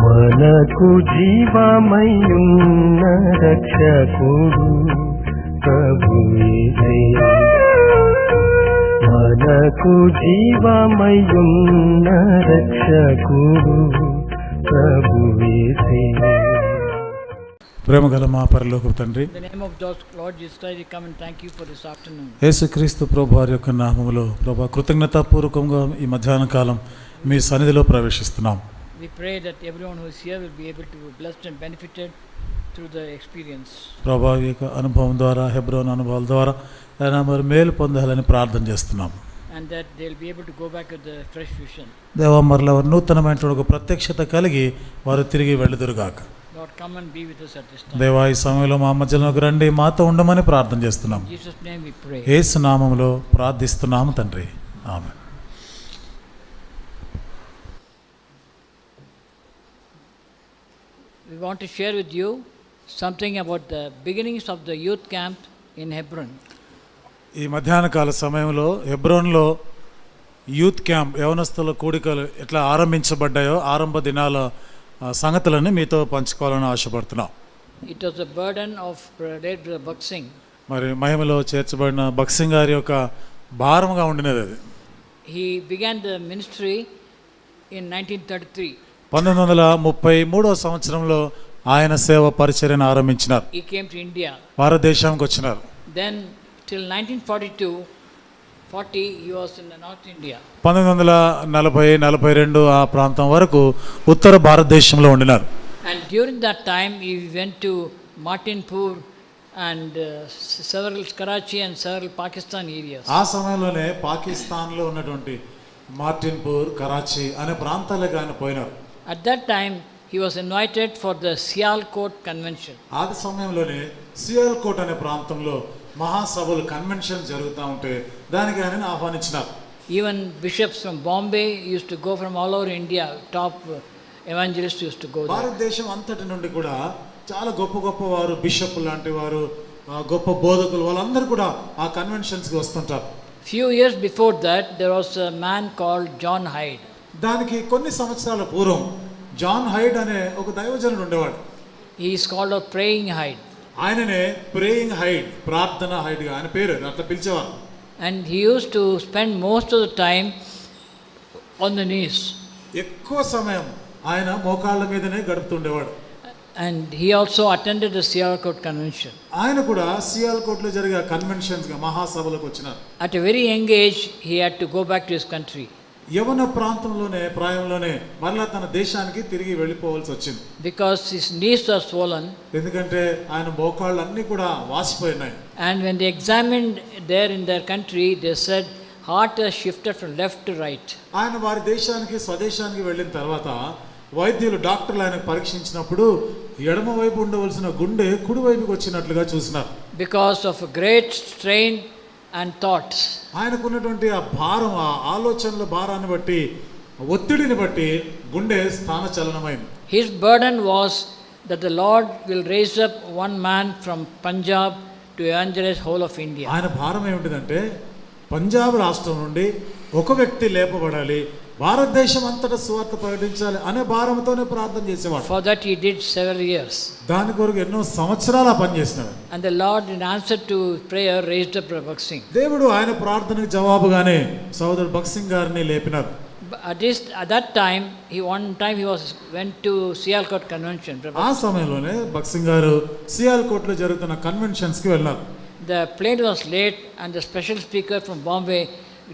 మనకు జీవమయున్న రక్షకుడు ప్రభుయేసే, మనకు జీవమయున్న రక్షకుడు ప్రభుయేసే. ప్రేమగల మా పరలోకపు తండ్రి, యేసుక్రీస్తు ప్రభు వారి యొక్క నామములో ప్రభు కృతజ్ఞతాపూర్వకంగా ఈ మధ్యాహ్న కాలం మీ సన్నిధిలో ప్రవేశిస్తున్నాం. We pray that everyone who is here will be able to be blessed and benefited through the experience. ప్రభు యొక్క అనుభవం ద్వారా, హెబ్రోన్ అనుభవాల ద్వారా ఆయన మరి మేలు పొందాలని ప్రార్థన చేస్తున్నాం. And that they will be able to go back with the fresh vision. దేవా మరలా నూతనమైన ఒక ప్రత్యక్షత కలిగి వారు తిరిగి వెళ్ళుదురుగాక. Lord, come and be with us at this time. దేవా ఈ సమయంలో మా మధ్యలోకి రండి, మాతో ఉండమని ప్రార్థన చేస్తున్నాం. In Jesus' name we pray. యేసు నామములో ప్రార్థిస్తున్నాము తండ్రి, ఆమేన్. We want to share with you something about the beginnings of the youth camp in Hebron. ఈ మధ్యాహ్న కాల సమయంలో హెబ్రోన్లో యూత్ క్యాంప్ యవనస్తుల కూడికలు ఎట్లా ఆరంభించబడ్డాయో ఆరంభ దినాల సంగతులను మీతో పంచుకోవాలని ఆశపడుతున్నాం. It was a burden of Brother Bhagat. మరి మహిమలో చేర్చబడిన భగత్ గారి యొక్క భారముగా ఉండినది అది. He began the ministry in 1933. 1933వ సంవత్సరంలో ఆయన సేవ పరిచర్యను ఆరంభించినారు. He came to India. భారతదేశానికి వచ్చినారు. Then till 1942-40 he was in the North India. 1940-42 ఆ ప్రాంతం వరకు ఉత్తర భారతదేశంలో ఉండినారు. And during that time he went to Martinpur and several Karachi and several Pakistan areas. ఆ సమయంలోనే పాకిస్తాన్లో ఉన్నటువంటి మార్టిన్పూర్, కరాచీ అనే ప్రాంతాలకు ఆయన పోయినారు. At that time he was invited for the Sialkot convention. ఆ సమయంలోనే సియాల్కోట్ అనే ప్రాంతంలో మహాసభలు కన్వెన్షన్ జరుగుతూ ఉంటే దానికి ఆయనను ఆహ్వానించినారు. Even bishops from Bombay used to go from all over India. Top evangelists used to go there. భారతదేశం అంతటి నుండి కూడా చాలా గొప్ప గొప్ప వారు, బిషప్ లాంటి వారు, గొప్ప బోధకులు వాళ్ళందరూ కూడా ఆ కన్వెన్షన్స్కి వస్తుంటారు. Few years before that there was a man called John Hyde. దానికి కొన్ని సంవత్సరాల పూర్వం జాన్ హైడ్ అనే ఒక దైవజనుడు ఉండేవాడు. He is called a praying Hyde. ఆయననే ప్రేయింగ్ హైడ్, ప్రార్థన హైడ్గా ఆయన పేరు అట్లా పిలిచేవారు. And he used to spend most of the time on the knees. ఎక్కువ సమయం ఆయన మోకాళ్ళ మీదనే గడుపుతుండేవాడు. And he also attended the Sialkot convention. ఆయన కూడా సియాల్కోట్లో జరిగే కన్వెన్షన్స్గా మహాసభలకు వచ్చినారు. At a very young age he had to go back to his country. యవన ప్రాయంలోనే మరలా తన దేశానికి తిరిగి వెళ్ళిపోవాల్సి వచ్చింది. Because his knees were swollen. ఎందుకంటే ఆయన మోకాళ్ళు అన్నీ కూడా వాసిపోయినాయి. And when they examined there in their country, they said heart has shifted from left to right. ఆయన వారి దేశానికి, స్వదేశానికి వెళ్ళిన తర్వాత వైద్యులు, డాక్టర్లు ఆయనకు పరీక్షించినప్పుడు ఎడమ వైపు ఉండవలసిన గుండె కుడి వైపుకి వచ్చినట్లుగా చూసినారు. Because of a great strain and thoughts. ఆయనకున్నటువంటి ఆ భారం, ఆ ఆలోచనల భారాన్ని బట్టి, ఒత్తిడిని బట్టి గుండె స్థాన చలనమైంది. His burden was that the Lord will raise up one man from Punjab to evangelize whole of India. ఆయన భారం ఏమిటిదంటే పంజాబ్ రాష్ట్రం నుండి ఒక వ్యక్తి లేపబడాలి, భారతదేశం అంతటా సువార్త ప్రకటించాలి అనే భారంతోనే ప్రార్థన చేసేవాడు. For that he did several years. దాని కొరకు ఎన్నో సంవత్సరాలు పనిచేసినాడు. And the Lord in answer to prayer raised up Bhagat Singh. దేవుడు ఆయన ప్రార్థనకు జవాబుగానే సోదరుడు భగత్ సింగ్ గారిని లేపినారు. At that time he went to Sialkot convention. ఆ సమయంలోనే భగత్ సింగ్ గారు సియాల్కోట్లో జరుగుతున్న కన్వెన్షన్స్ కి వెళ్ళారు. The plane was late and the special speaker from Bombay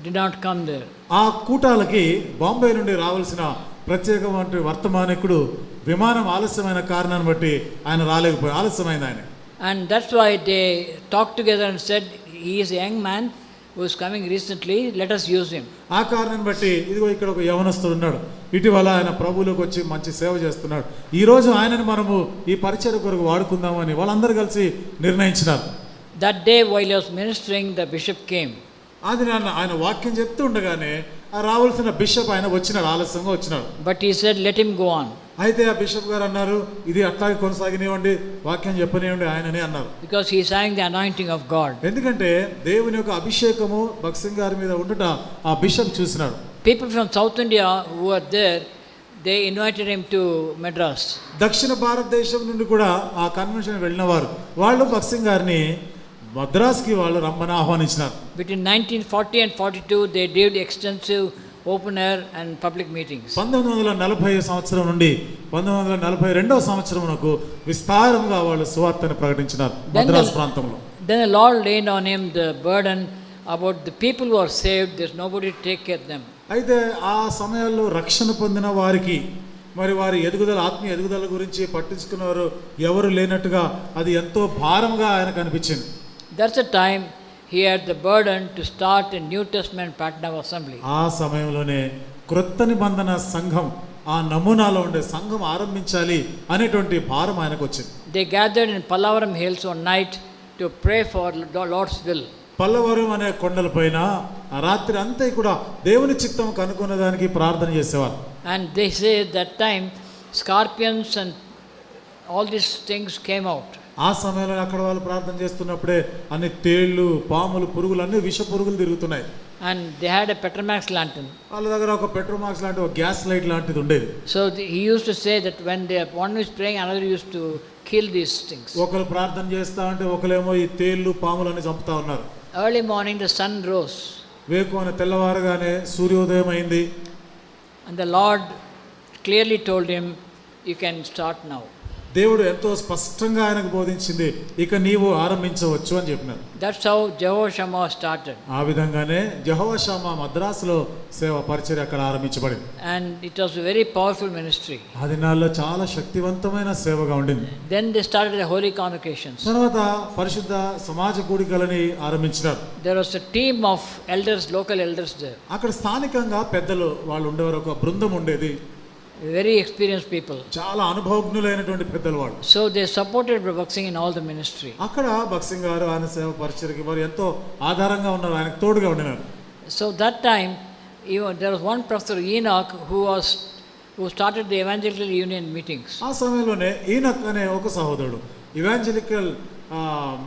did not come there. ఆ కూటాలకి బాంబే నుండి రావాల్సిన ప్రత్యేకమైన వర్తమానికుడు విమానం ఆలస్యమైన కారణాన్ని బట్టి ఆయన రాలేకపోయి ఆలస్యమైంది ఆయన. And that's why they talked together and said he is a young man who is coming recently, let us use him. ఆ కారణాన్ని బట్టి ఇదిగో ఇక్కడ ఒక యవనస్తుడు ఉన్నాడు, ఇటీవల ఆయన ప్రభువులోకి వచ్చి మంచి సేవ చేస్తున్నాడు, ఈ రోజు ఆయనను మనము ఈ పరిచర్య కొరకు వాడుకుందామని వాళ్ళందరూ కలిసి నిర్ణయించినారు. That day while he was ministering, the bishop came. అది ఆయన వాక్యం చెప్తూ ఉండగానే రావాల్సిన బిషప్ ఆయన వచ్చినాడు, ఆలస్యంగా వచ్చినాడు. But he said let him go on. అయితే ఆ బిషప్ గారు అన్నారు, ఇది అట్లాగే కొనసాగనివ్వండి, వాక్యం చెప్పనివ్వండి ఆయననే అన్నారు. Because he is having the anointing of God. ఎందుకంటే దేవుని యొక్క అభిషేకము భగత్ సింగ్ గారి మీద ఉండట ఆ బిషప్ చూసినాడు. People from South India who were there, they invited him to Madras. దక్షిణ భారతదేశం నుండి కూడా ఆ కన్వెన్షన్ వెళ్ళిన వారు వాళ్ళు భగత్ సింగ్ గారిని మద్రాస్కి వాళ్ళు రమ్మని ఆహ్వానించినారు. Between 1940 and 42, they did extensive open air and public meetings. 1940 సంవత్సరం నుండి 1942 సంవత్సరమునకు విస్తారంగా వాళ్ళు సువార్తను ప్రకటించినారు మద్రాస్ ప్రాంతంలో. Then the Lord laid on him the burden about the people who are saved. There's nobody to take care of them. అయితే ఆ సమయాల్లో రక్షణ పొందిన వారికి మరి వారి ఎదుగుదల ఆత్మీయ ఎదుగుదల గురించి పట్టించుకున్నవారు ఎవరు లేనట్టుగా అది ఎంతో భారంగా ఆయనకు అనిపించింది. That's the time he had the burden to start a New Testament pattern of assembly. ఆ సమయంలోనే క్రొత్త నిబంధన సంఘం ఆ నమూనాలో ఉండే సంఘం ఆరంభించాలి అనేటువంటి భారం ఆయనకు వచ్చింది. They gathered in Pallavaram Hills one night to pray for the Lord's will. Pallavaram అనే కొండలపైన ఆ రాత్రి అంతా కూడా దేవుని చిత్తం కనుక్కునే దానికి ప్రార్థన చేసేవారు. And they say that time scorpions and all these things came out. ఆ సమయంలో అక్కడ వాళ్ళు ప్రార్థన చేస్తున్నప్పుడే అన్ని తేళ్లు పాములు పురుగులు అన్ని విష పురుగులు తిరుగుతున్నాయి. And they had a Petromax lantern. వాళ్ళ దగ్గర ఒక పెట్రోమాక్స్ లాంటి ఒక గ్యాస్ లైట్ లాంటిది ఉండేది. So he used to say that when one was praying, another used to kill these things. ఒకరు ప్రార్థన చేస్తా అంటే ఒకరేమో ఈ తేళ్లు పాములని చంపుతా ఉన్నారు. Early morning the sun rose. వేకువన తెల్లవారుగానే సూర్యోదయం అయింది. And the Lord clearly told him, you can start now. దేవుడు ఎంతో స్పష్టంగా ఆయనకు బోధించింది, ఇక నీవు ఆరంభించవచ్చు అని చెప్పినారు. That's how Jehovah Shammah started. ఆ విధంగానే యెహోవా షమ్మా మద్రాసులో సేవ పరిచర్య అక్కడ ఆరంభించబడింది. And it was a very powerful ministry. ఆ దినాల్లో చాలా శక్తివంతమైన సేవగా ఉండింది. Then they started the holy convocations. తర్వాత పరిశుద్ధ సమాజ కూడికలని ఆరంభించినారు. There was a team of elders, local elders there. అక్కడ స్థానికంగా పెద్దలు వాళ్ళు ఉండేవారు, ఒక బృందం ఉండేది. Very experienced people. చాలా అనుభవజ్ఞులైనటువంటి పెద్దలు వాళ్ళు. So they supported Bhakt Singh in all the ministry. అక్కడ భగత్ సింగ్ గారు ఆయన సేవ పరిచర్యకి వారు ఎంతో ఆధారంగా ఉన్నారు, ఆయనకు తోడుగా ఉండినారు. So that time, there was one Professor Enoch who started the Evangelical Union meetings. ఆ సమయంలోనే ఈనక్ అనే ఒక సహోదరుడు ఇవాంజలికల్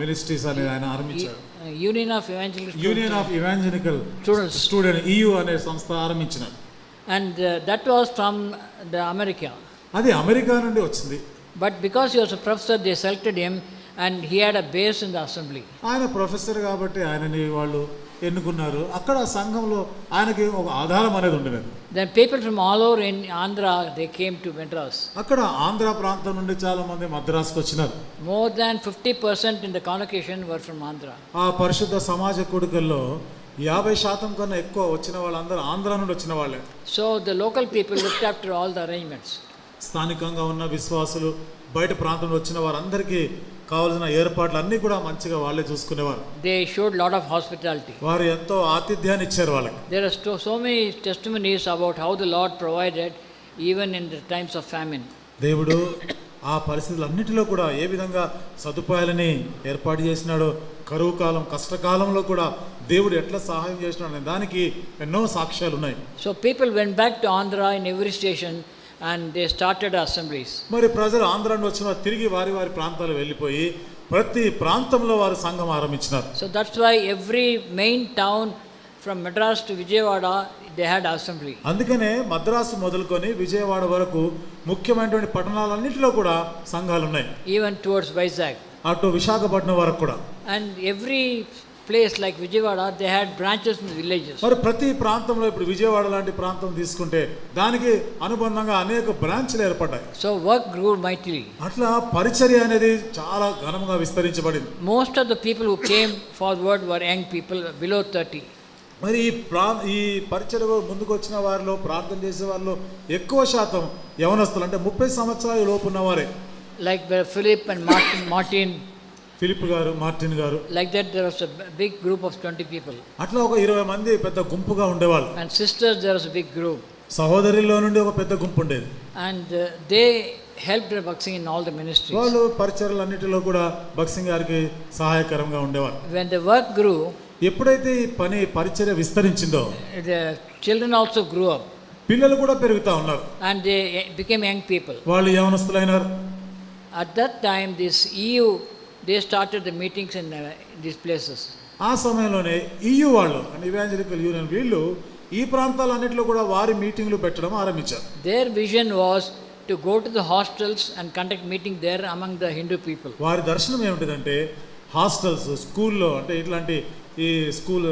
మినిస్ట్రీస్ అనేది ఆయన ఆరంభించారు. Union of Evangelical student EU అనే సంస్థ ఆరంభించినారు. And that was from the America. అది అమెరికా నుండి వచ్చింది. But because he was a professor, they selected him and he had a base in the assembly. ఆయన professor కాబట్టి ఆయనని వాళ్ళు ఎన్నుకున్నారు. అక్కడ సంఘంలో ఆయనకి ఒక ఆధారం అనేది ఉండేది. Then people from all over in Andhra, they came to Madras. అక్కడ ఆంధ్ర ప్రాంతం నుండి చాలా మంది మద్రాసుకు వచ్చినారు. More than 50% in the convocation were from Andhra. ఆ పరిశుద్ధ సమాజ కూడికల్లో 50% కన్నా ఎక్కువ వచ్చిన వాళ్ళందరూ ఆంధ్ర నుండి వచ్చిన వాళ్ళే. So the local people looked after all the arrangements. స్థానికంగా ఉన్న విశ్వాసులు బయట ప్రాంతంలో వచ్చిన వారందరికీ కావాల్సిన ఏర్పాట్లు అన్నీ కూడా మంచిగా వాళ్ళే చూసుకునేవారు. They showed lot of hospitality. వారు ఎంతో ఆతిథ్యాన్ని ఇచ్చారు వాళ్ళకి. There are so many testimonies about how the Lord provided even in the times of famine. దేవుడు ఆ పరిస్థితులన్నిటిలో కూడా ఏ విధంగా సదుపాయాలని ఏర్పాటు చేసినాడో, కరువు కాలం కష్టకాలంలో కూడా దేవుడు ఎట్లా సహాయం చేసినాడు దానికి ఎన్నో సాక్ష్యాలు ఉన్నాయి. So people went back to Andhra in every station and they started assemblies. మరి ప్రజలు ఆంధ్ర నుండి వచ్చిన తిరిగి వారి వారి ప్రాంతాలు వెళ్ళిపోయి ప్రతి ప్రాంతంలో వారు సంఘం ఆరంభించినారు. So that's why every main town from Madras to Vijayawada they had assembly. అందుకనే మద్రాసు మొదలుకొని విజయవాడ వరకు ముఖ్యమైనటువంటి పట్టణాలన్నిటిలో కూడా సంఘాలు ఉన్నాయి. Even towards Vizag. అటు విశాఖపట్నం వరకు కూడా. And every place like Vijayawada they had branches in the villages. మరి ప్రతి ప్రాంతంలో ఇప్పుడు విజయవాడ లాంటి ప్రాంతం తీసుకుంటే దానికి అనుబంధంగా అనేక బ్రాంచ్లు ఏర్పడ్డాయి. So work grew mightily. అట్లా పరిచర్య అనేది చాలా ఘనంగా విస్తరించబడింది. Most of the people who came forward were young people below 30. మరి ఈ పరిచర్య ముందుకు వచ్చిన వారిలో ప్రార్థన చేసే వారిలో ఎక్కువ శాతం యవనస్తులు, అంటే 30 సంవత్సరాల లోపు ఉన్నవారే. Like Philip and Martin. Philip గారు, మార్టిన్ గారు. Like that there was a big group of 20 people. అట్లా ఒక 20 మంది పెద్ద గుంపుగా ఉండేవాళ్ళు. And sisters there was a big group. సహోదరుల్లో నుండి ఒక పెద్ద గుంపు ఉండేది. And they helped Bhakt Singh in all the ministries. వాళ్ళు పరిచర్యలన్నిటిలో కూడా భగత్ సింగ్ గారికి సహాయకరంగా ఉండేవారు. When the work grew, ఎప్పుడైతే ఈ పరిచర్య విస్తరించిందో the children also grew up. పిల్లలు కూడా పెరుగుతా ఉన్నారు. And they became young people. వాళ్ళు యవనస్తులైనారు. At that time this EU they started the meetings in these places. ఆ సమయంలోనే EU వాళ్ళు, అంటే ఇవాంజలికల్ యూనియన్, వీళ్ళు ఈ ప్రాంతాలన్నింటిలో కూడా వారి మీటింగ్లు పెట్టడం ఆరంభించారు. Their vision was to go to the hostels and conduct meeting there among the Hindu people. వారి దర్శనం ఏమిటిదంటే హాస్టల్స్, స్కూల్లో అంటే ఇట్లాంటి ఈ స్కూల్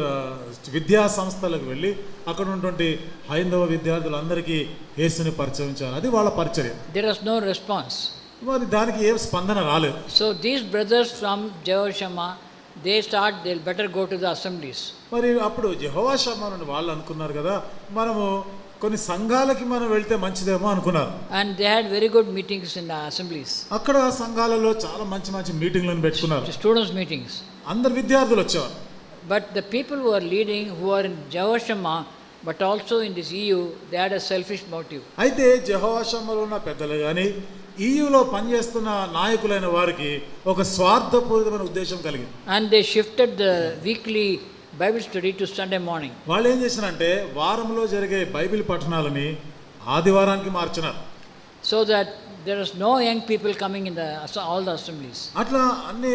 విద్యా సంస్థలకు వెళ్ళి అక్కడ ఉన్నటువంటి హైందవ విద్యార్థులందరికీ యేసుని పరిచయించారు. అది వాళ్ళ పరిచర్య. There was no response. మరి దానికి ఏ స్పందన రాలేదు. So these brothers from Jehoshama, they'll better go to the assemblies. మరి అప్పుడు యెహోవా షమ్మా నుండి వాళ్ళు అనుకున్నారు కదా, మనము కొన్ని సంఘాలకి మనం వెళ్తే మంచిదేమో అనుకున్నారు. And they had very good meetings in the assemblies. అక్కడ సంఘాలలో చాలా మంచి మంచి మీటింగ్లను పెట్టుకున్నారు. Students meetings. అందరు విద్యార్థులు వచ్చేవారు. But the people who are leading, who are in Jehoshama, but also in this EU, they had a selfish motive. అయితే యెహోవా షమ్మాలో ఉన్న పెద్దలు కానీ ఈయులో పనిచేస్తున్న నాయకులైన వారికి ఒక స్వార్థపూరితమైన ఉద్దేశం కలిగింది. And they shifted the weekly Bible study to Sunday morning. వాళ్ళు ఏం చేసినారంటే వారంలో జరిగే Bible పఠనాలని ఆదివారానికి మార్చినారు. So that there is no young people coming in all the assemblies. అట్లా అన్ని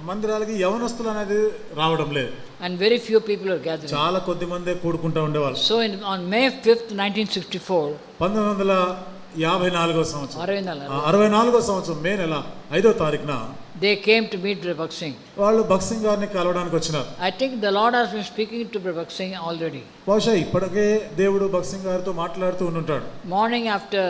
మందిరాలకి యవనస్తులు అనేది రావడం లేదు. And very few people are gathering. చాలా కొద్ది మందే కూడుకుంటూ ఉండేవాళ్ళు. So on May 5th, 1964, 1954వ సంవత్సరం 64వ సంవత్సరం మే నెల 5వ తారీఖున they came to meet Bhakt Singh. వాళ్ళు భగత్ సింగ్ గారిని కలవడానికి వచ్చినారు. I think the Lord has been speaking to Bhakt Singh already. బహుశా ఇప్పటికే దేవుడు భగత్ సింగ్ గారితో మాట్లాడుతూ ఉంటాడు. Morning after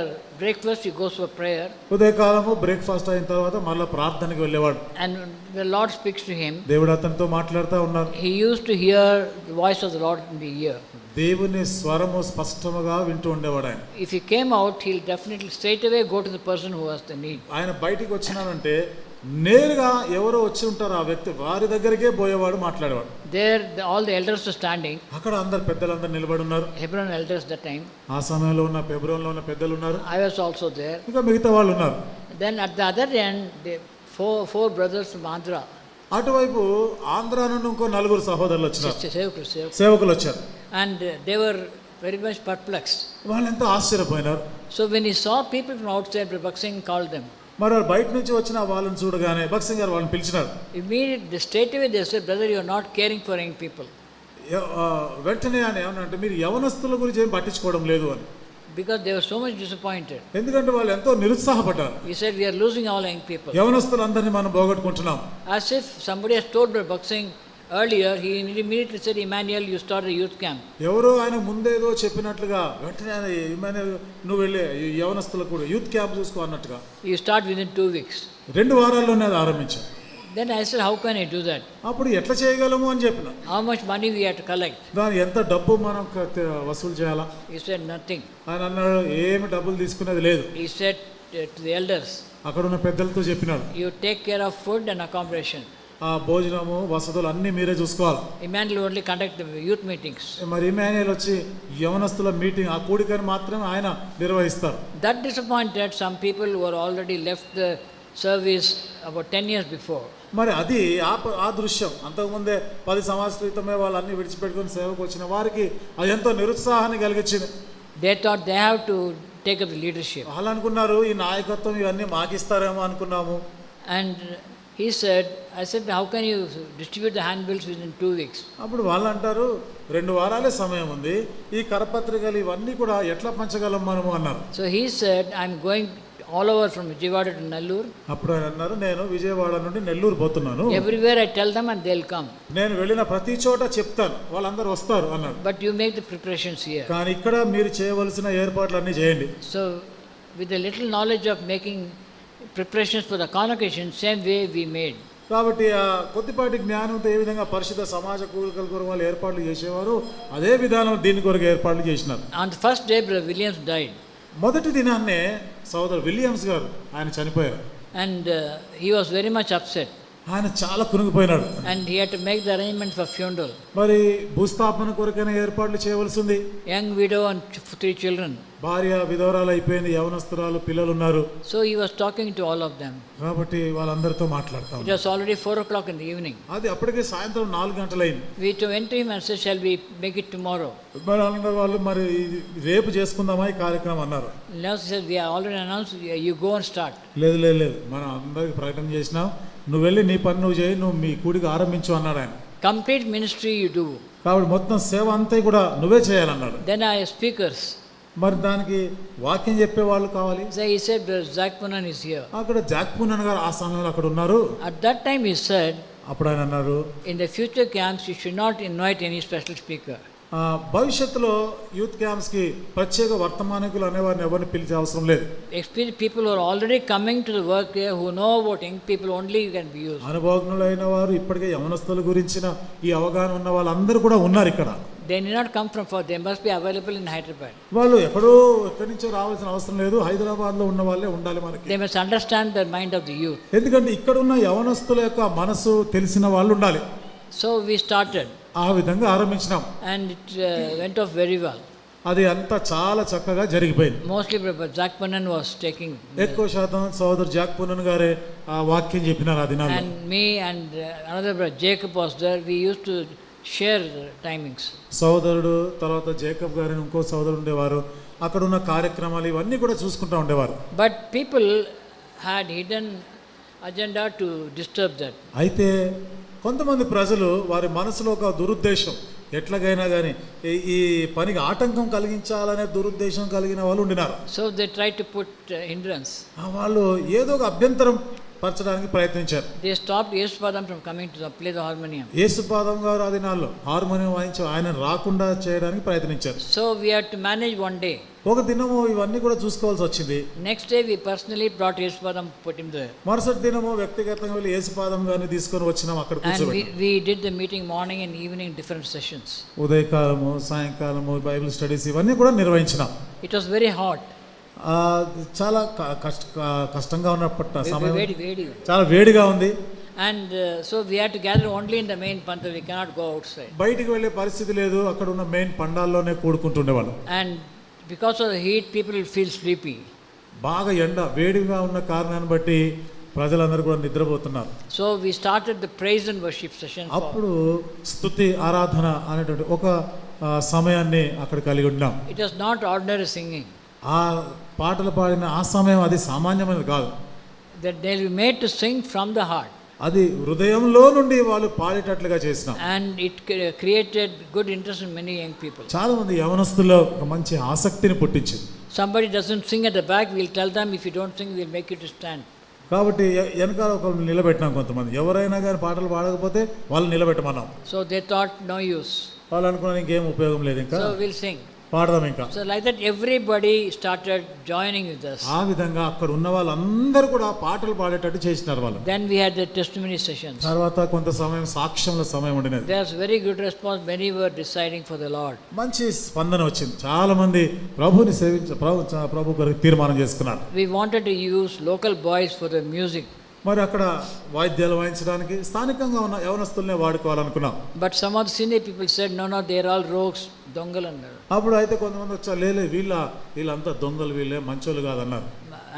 breakfast he goes for prayer. ఉదయకాలము బ్రేక్ఫాస్ట్ అయిన తర్వాత మళ్ళీ ప్రార్థనకి వెళ్ళేవాడు. And the Lord speaks to him. దేవుడు అతనితో మాట్లాడుతూ ఉన్నారు. He used to hear the voice of the Lord in the ear. దేవుని స్వరము స్పష్టంగా వింటూ ఉండేవాడు ఆయన. If he came out, he'll definitely straight away go to the person who has the need. ఆయన బయటికి వచ్చినానంటే నేరుగా ఎవరో వచ్చి ఉంటారు ఆ వ్యక్తి వారి దగ్గరికే పోయేవాడు, మాట్లాడేవాడు. There all the elders were standing. అక్కడ అందరు పెద్దలందరూ నిలబడి ఉన్నారు. Hebron elders that time. ఆ సమయంలో ఉన్న హెబ్రోన్లో ఉన్న పెద్దలు ఉన్నారు. I was also there. ఇంకా మిగతా వాళ్ళు ఉన్నారు. Then at the other end, four brothers from Andhra. అటువైపు ఆంధ్రా నుండి ఇంకో 4 సహోదరులు వచ్చారు, Sevakulu. సేవకులు వచ్చారు. And they were very much perplexed. వాళ్ళు ఎంతో ఆశ్చర్యపోయినారు. So when he saw people from outside, Bhakt Singh called them. మరి బయట నుంచి వచ్చిన వాళ్ళని చూడగానే భగత్ సింగ్ గారు వాళ్ళని పిలిచినారు. Immediately, straight away they said, brother, you are not caring for young people. వెంటనే ఆయన ఏమనంటే మీరు యవనస్తుల గురించి ఏం పట్టించుకోవడం లేదు అని. Because they were so much disappointed. ఎందుకంటే వాళ్ళు ఎంతో నిరుత్సాహపడ్డారు. He said, we are losing all young people. యవనస్తులందరినీ మనం పోగొట్టుకుంటున్నాం. As if somebody has told Bhakt Singh earlier, he immediately said, Emmanuel, you start a youth camp. ఎవరో ఆయన ముందేదో చెప్పినట్లుగా వెంటనే ఆయన ఇమ్మాన్యుయల్ నువ్వు వెళ్ళే యవనస్తులకు కూడా యూత్ క్యాంప్ చూసుకో అన్నట్టుగా. You start within 2 weeks. 2 వారాల్లోనే అది ఆరంభించాం. Then I said, how can I do that? అప్పుడు ఎట్లా చేయగలము అని చెప్పిన. How much money we have to collect? దాని ఎంత డబ్బు మనం వసూలు చేయాలా? He said, nothing. ఆయన అన్నాడు ఏమి డబ్బులు తీసుకునేది లేదు. He said to the elders, అక్కడ ఉన్న పెద్దలతో చెప్పినాడు, you take care of food and accommodation. ఆ భోజనము వసతులు అన్నీ మీరే చూసుకోవాలి. Emmanuel only conduct the youth meetings. మరి ఇమ్మాన్యుయల్ వచ్చి యవనస్తుల మీటింగ్ ఆ కూడికని మాత్రమే ఆయన నిర్వహిస్తారు. That disappointed some people who were already left the service about 10 years before. మరి అది ఆ దృశ్యం అంతకుముందే 10 సంవత్సరాల క్రితమే వాళ్ళన్నీ విడిచిపెట్టుకుని సేవకు వచ్చిన వారికి అది ఎంతో నిరుత్సాహాన్ని కలిగించింది. They thought they have to take up the leadership. వాళ్ళు అనుకున్నారు ఈ నాయకత్వం ఇవన్నీ మాకిస్తారేమో అనుకున్నాము. And he said, I said, how can you distribute the handbills within 2 weeks? అప్పుడు వాళ్ళు అంటారు 2 వారాలే సమయం ఉంది, ఈ కరపత్రికలు ఇవన్నీ కూడా ఎట్లా పంచగలం మనము అన్నారు. So he said, I'm going all over from Vijayawada to Nellore. అప్పుడు ఆయన అన్నారు నేను విజయవాడ నుండి నెల్లూరు పోతున్నాను. Everywhere I tell them and they'll come. నేను వెళ్ళిన ప్రతి చోట చెప్తాను వాళ్ళందరూ వస్తారు అన్నాడు. But you make the preparations here. కానీ ఇక్కడ మీరు చేయవలసిన ఏర్పాట్లన్నీ చేయండి. So with a little knowledge of making preparations for the convocation, same way we made. కాబట్టి ఆ కొద్దిపాటి జ్ఞానంతో ఏ విధంగా పరిశుద్ధ సమాజ కూడికల కొరకు వాళ్ళు ఏర్పాట్లు చేసేవారు అదే విధానం దీని కొరకు ఏర్పాట్లు చేసినారు. On the first day, Brother Williams died. మొదటి దినాన్నే సోదరు విలియమ్స్ గారు ఆయన చనిపోయారు. And he was very much upset. ఆయన చాలా కునుగుపోయినాడు. And he had to make the arrangement for funeral. మరి భూస్థాపన కొరకైన ఏర్పాట్లు చేయవలసి ఉంది. Young widow and 3 children. భార్య విధవరాలు అయిపోయింది, యవనస్తురాలు పిల్లలు ఉన్నారు. So he was talking to all of them. కాబట్టి వాళ్ళందరితో మాట్లాడతాం. It was already 4 o'clock in the evening. అది అప్పటికే సాయంత్రం 4 గంటలైంది. We went to him and said, shall we make it tomorrow? మరి వాళ్ళు మరి రేపు చేసుకుందామా ఈ కార్యక్రమం అన్నారు. Now he said, we are already announced, you go and start. లేదు మనం అందరికి ప్రకటన చేసినాం, నువ్వు వెళ్ళి నీ పని నువ్వు చేయి, నువ్వు మీ కూడికి ఆరంభించు అన్నాడు ఆయన. Complete ministry you do. కాబట్టి మొత్తం సేవ అంతా కూడా నువ్వే చేయాలన్నాడు. Then I have speakers. మరి దానికి వాక్యం చెప్పే వాళ్ళు కావాలి. So he said, Jack Punan is here. అక్కడ జాక్ పూనన్ గారు ఆ సమయంలో అక్కడ ఉన్నారు. At that time he said, అప్పుడు ఆయన అన్నారు, in the future camps you should not invite any special speaker. భవిష్యత్తులో యూత్ క్యాంప్స్ కి ప్రత్యేక వర్తమానికులు అనేవారిని ఎవరిని పిలిచే అవసరం లేదు. Experienced people who are already coming to the work here, who know about young people only can be used. అనుభవజ్ఞులైన వారు ఇప్పటికే యవనస్తుల గురించిన ఈ అవగాహన ఉన్న వాళ్ళందరూ కూడా ఉన్నారు ఇక్కడ. They need not come from far, they must be available in Hyderabad. వాళ్ళు ఎక్కడి నుంచో రావాల్సిన అవసరం లేదు, హైదరాబాద్ లో ఉన్న వాళ్ళే ఉండాలి మనకి. They must understand the mind of the youth. ఎందుకంటే ఇక్కడ ఉన్న యవనస్తుల యొక్క మనసు తెలిసిన వాళ్ళు ఉండాలి. So we started. ఆ విధంగా ఆరంభించినాం. And it went off very well. అది అంతా చాలా చక్కగా జరిగిపోయింది. Mostly Jack Punan was taking. ఎక్కువ శాతం సోదరు జాక్ పూనన్ గారే ఆ వాక్యం చెప్పినారు ఆ దినాల్లో. And me and another brother Jacob was there. We used to share the timings. సోదరుడు తర్వాత జేకబ్ గారిని ఇంకో సోదరుడు ఉండేవారు. అక్కడ ఉన్న కార్యక్రమాలు ఇవన్నీ కూడా చూసుకుంటూ ఉండేవారు. But people had hidden agenda to disturb that. అయితే కొంతమంది ప్రజలు వారి మనసులో ఒక దురుద్దేశం, ఎట్లాగైనా కానీ ఈ పనికి ఆటంకం కలిగించాలనే దురుద్దేశం కలిగిన వాళ్ళు ఉండినారు. So they tried to put hindrance. వాళ్ళు ఏదో ఒక అభ్యంతరం పరచడానికి ప్రయత్నించారు. They stopped Yespadam from coming to play the harmonium. Yesupadam గారు ఆ దినాల్లో హార్మోనియం వాయించి ఆయన రాకుండా చేయడానికి ప్రయత్నించారు. So we had to manage one day. ఒక దినము ఇవన్నీ కూడా చూసుకోవాల్సి వచ్చింది. Next day we personally brought Yespadam, put him there. మరుసటి దినము వ్యక్తిగతంగా వెళ్ళి యేసుపాదం గారిని తీసుకొని వచ్చినాం అక్కడ And కూర్చోబెట్టాం. we did the meeting morning and evening, different sessions. ఉదయకాలము సాయంకాలము బైబిల్ స్టడీస్ ఇవన్నీ కూడా నిర్వహించినాం. It was very hot. చాలా కష్టంగా ఉన్నప్పటి సమయం, Very. చాలా వేడిగా ఉంది. And so we had to gather only in the main pantha. We cannot go outside. బయటికి వెళ్ళే పరిస్థితి లేదు, అక్కడ ఉన్న main పండాల్లోనే కూడుకుంటుండేవాళ్ళు. And because of the heat, people will feel sleepy. బాగా ఎండ వేడిగా ఉన్న కారణాన్ని బట్టి ప్రజలందరూ కూడా నిద్రపోతున్నారు. So we started the praise and worship session. అప్పుడు స్తుతి ఆరాధన అనేటువంటి ఒక సమయాన్ని అక్కడ కలిగి ఉన్నాం. It was not ordinary singing. ఆ పాటలు పాడిన ఆ సమయం అది సామాన్యమైనది కాదు. That they will be made to sing from the heart. అది హృదయంలో నుండి వాళ్ళు పాడేటట్లుగా చేసినాం. And it created good interest in many young people. చాలా మంది యవనస్తుల్లో ఒక మంచి ఆసక్తిని పుట్టించింది. Somebody doesn't sing at the back, we'll tell them, if you don't sing, we'll make you to stand. కాబట్టి వెనకాల ఒకళ్ళు నిలబెట్టినాం. కొంతమంది ఎవరైనా కానీ పాటలు పాడకపోతే వాళ్ళు నిలబెట్టమన్నాం. So they thought no use. వాళ్ళు అనుకున్నాను ఇంకేం ఉపయోగం లేదు, ఇంకా So we'll sing. పాడదాం ఇంకా. So like that everybody started joining with us. ఆ విధంగా అక్కడ ఉన్న వాళ్ళందరూ కూడా పాటలు పాడేటట్టు చేసినారు వాళ్ళు. Then we had the testimony sessions. తర్వాత కొంత సమయం సాక్ష్యంల సమయం ఉండినది. There's very good response. Many were deciding for the Lord. మంచి స్పందన వచ్చింది. చాలా మంది ప్రభుని ప్రభు కొరకు తీర్మానం చేసుకున్నారు. We wanted to use local boys for the music. మరి అక్కడ వాయిద్యాలు వాయించడానికి స్థానికంగా ఉన్న యవనస్తుల్నే వాడుకోవాలనుకున్నాం. But some of the senior people said, no, they're all rogues, దొంగలు అన్నారు. అప్పుడు అయితే కొంతమంది వచ్చారు, లేలే వీళ్ళంతా దొంగలు, వీళ్ళే మంచోళ్ళు కాదన్నారు.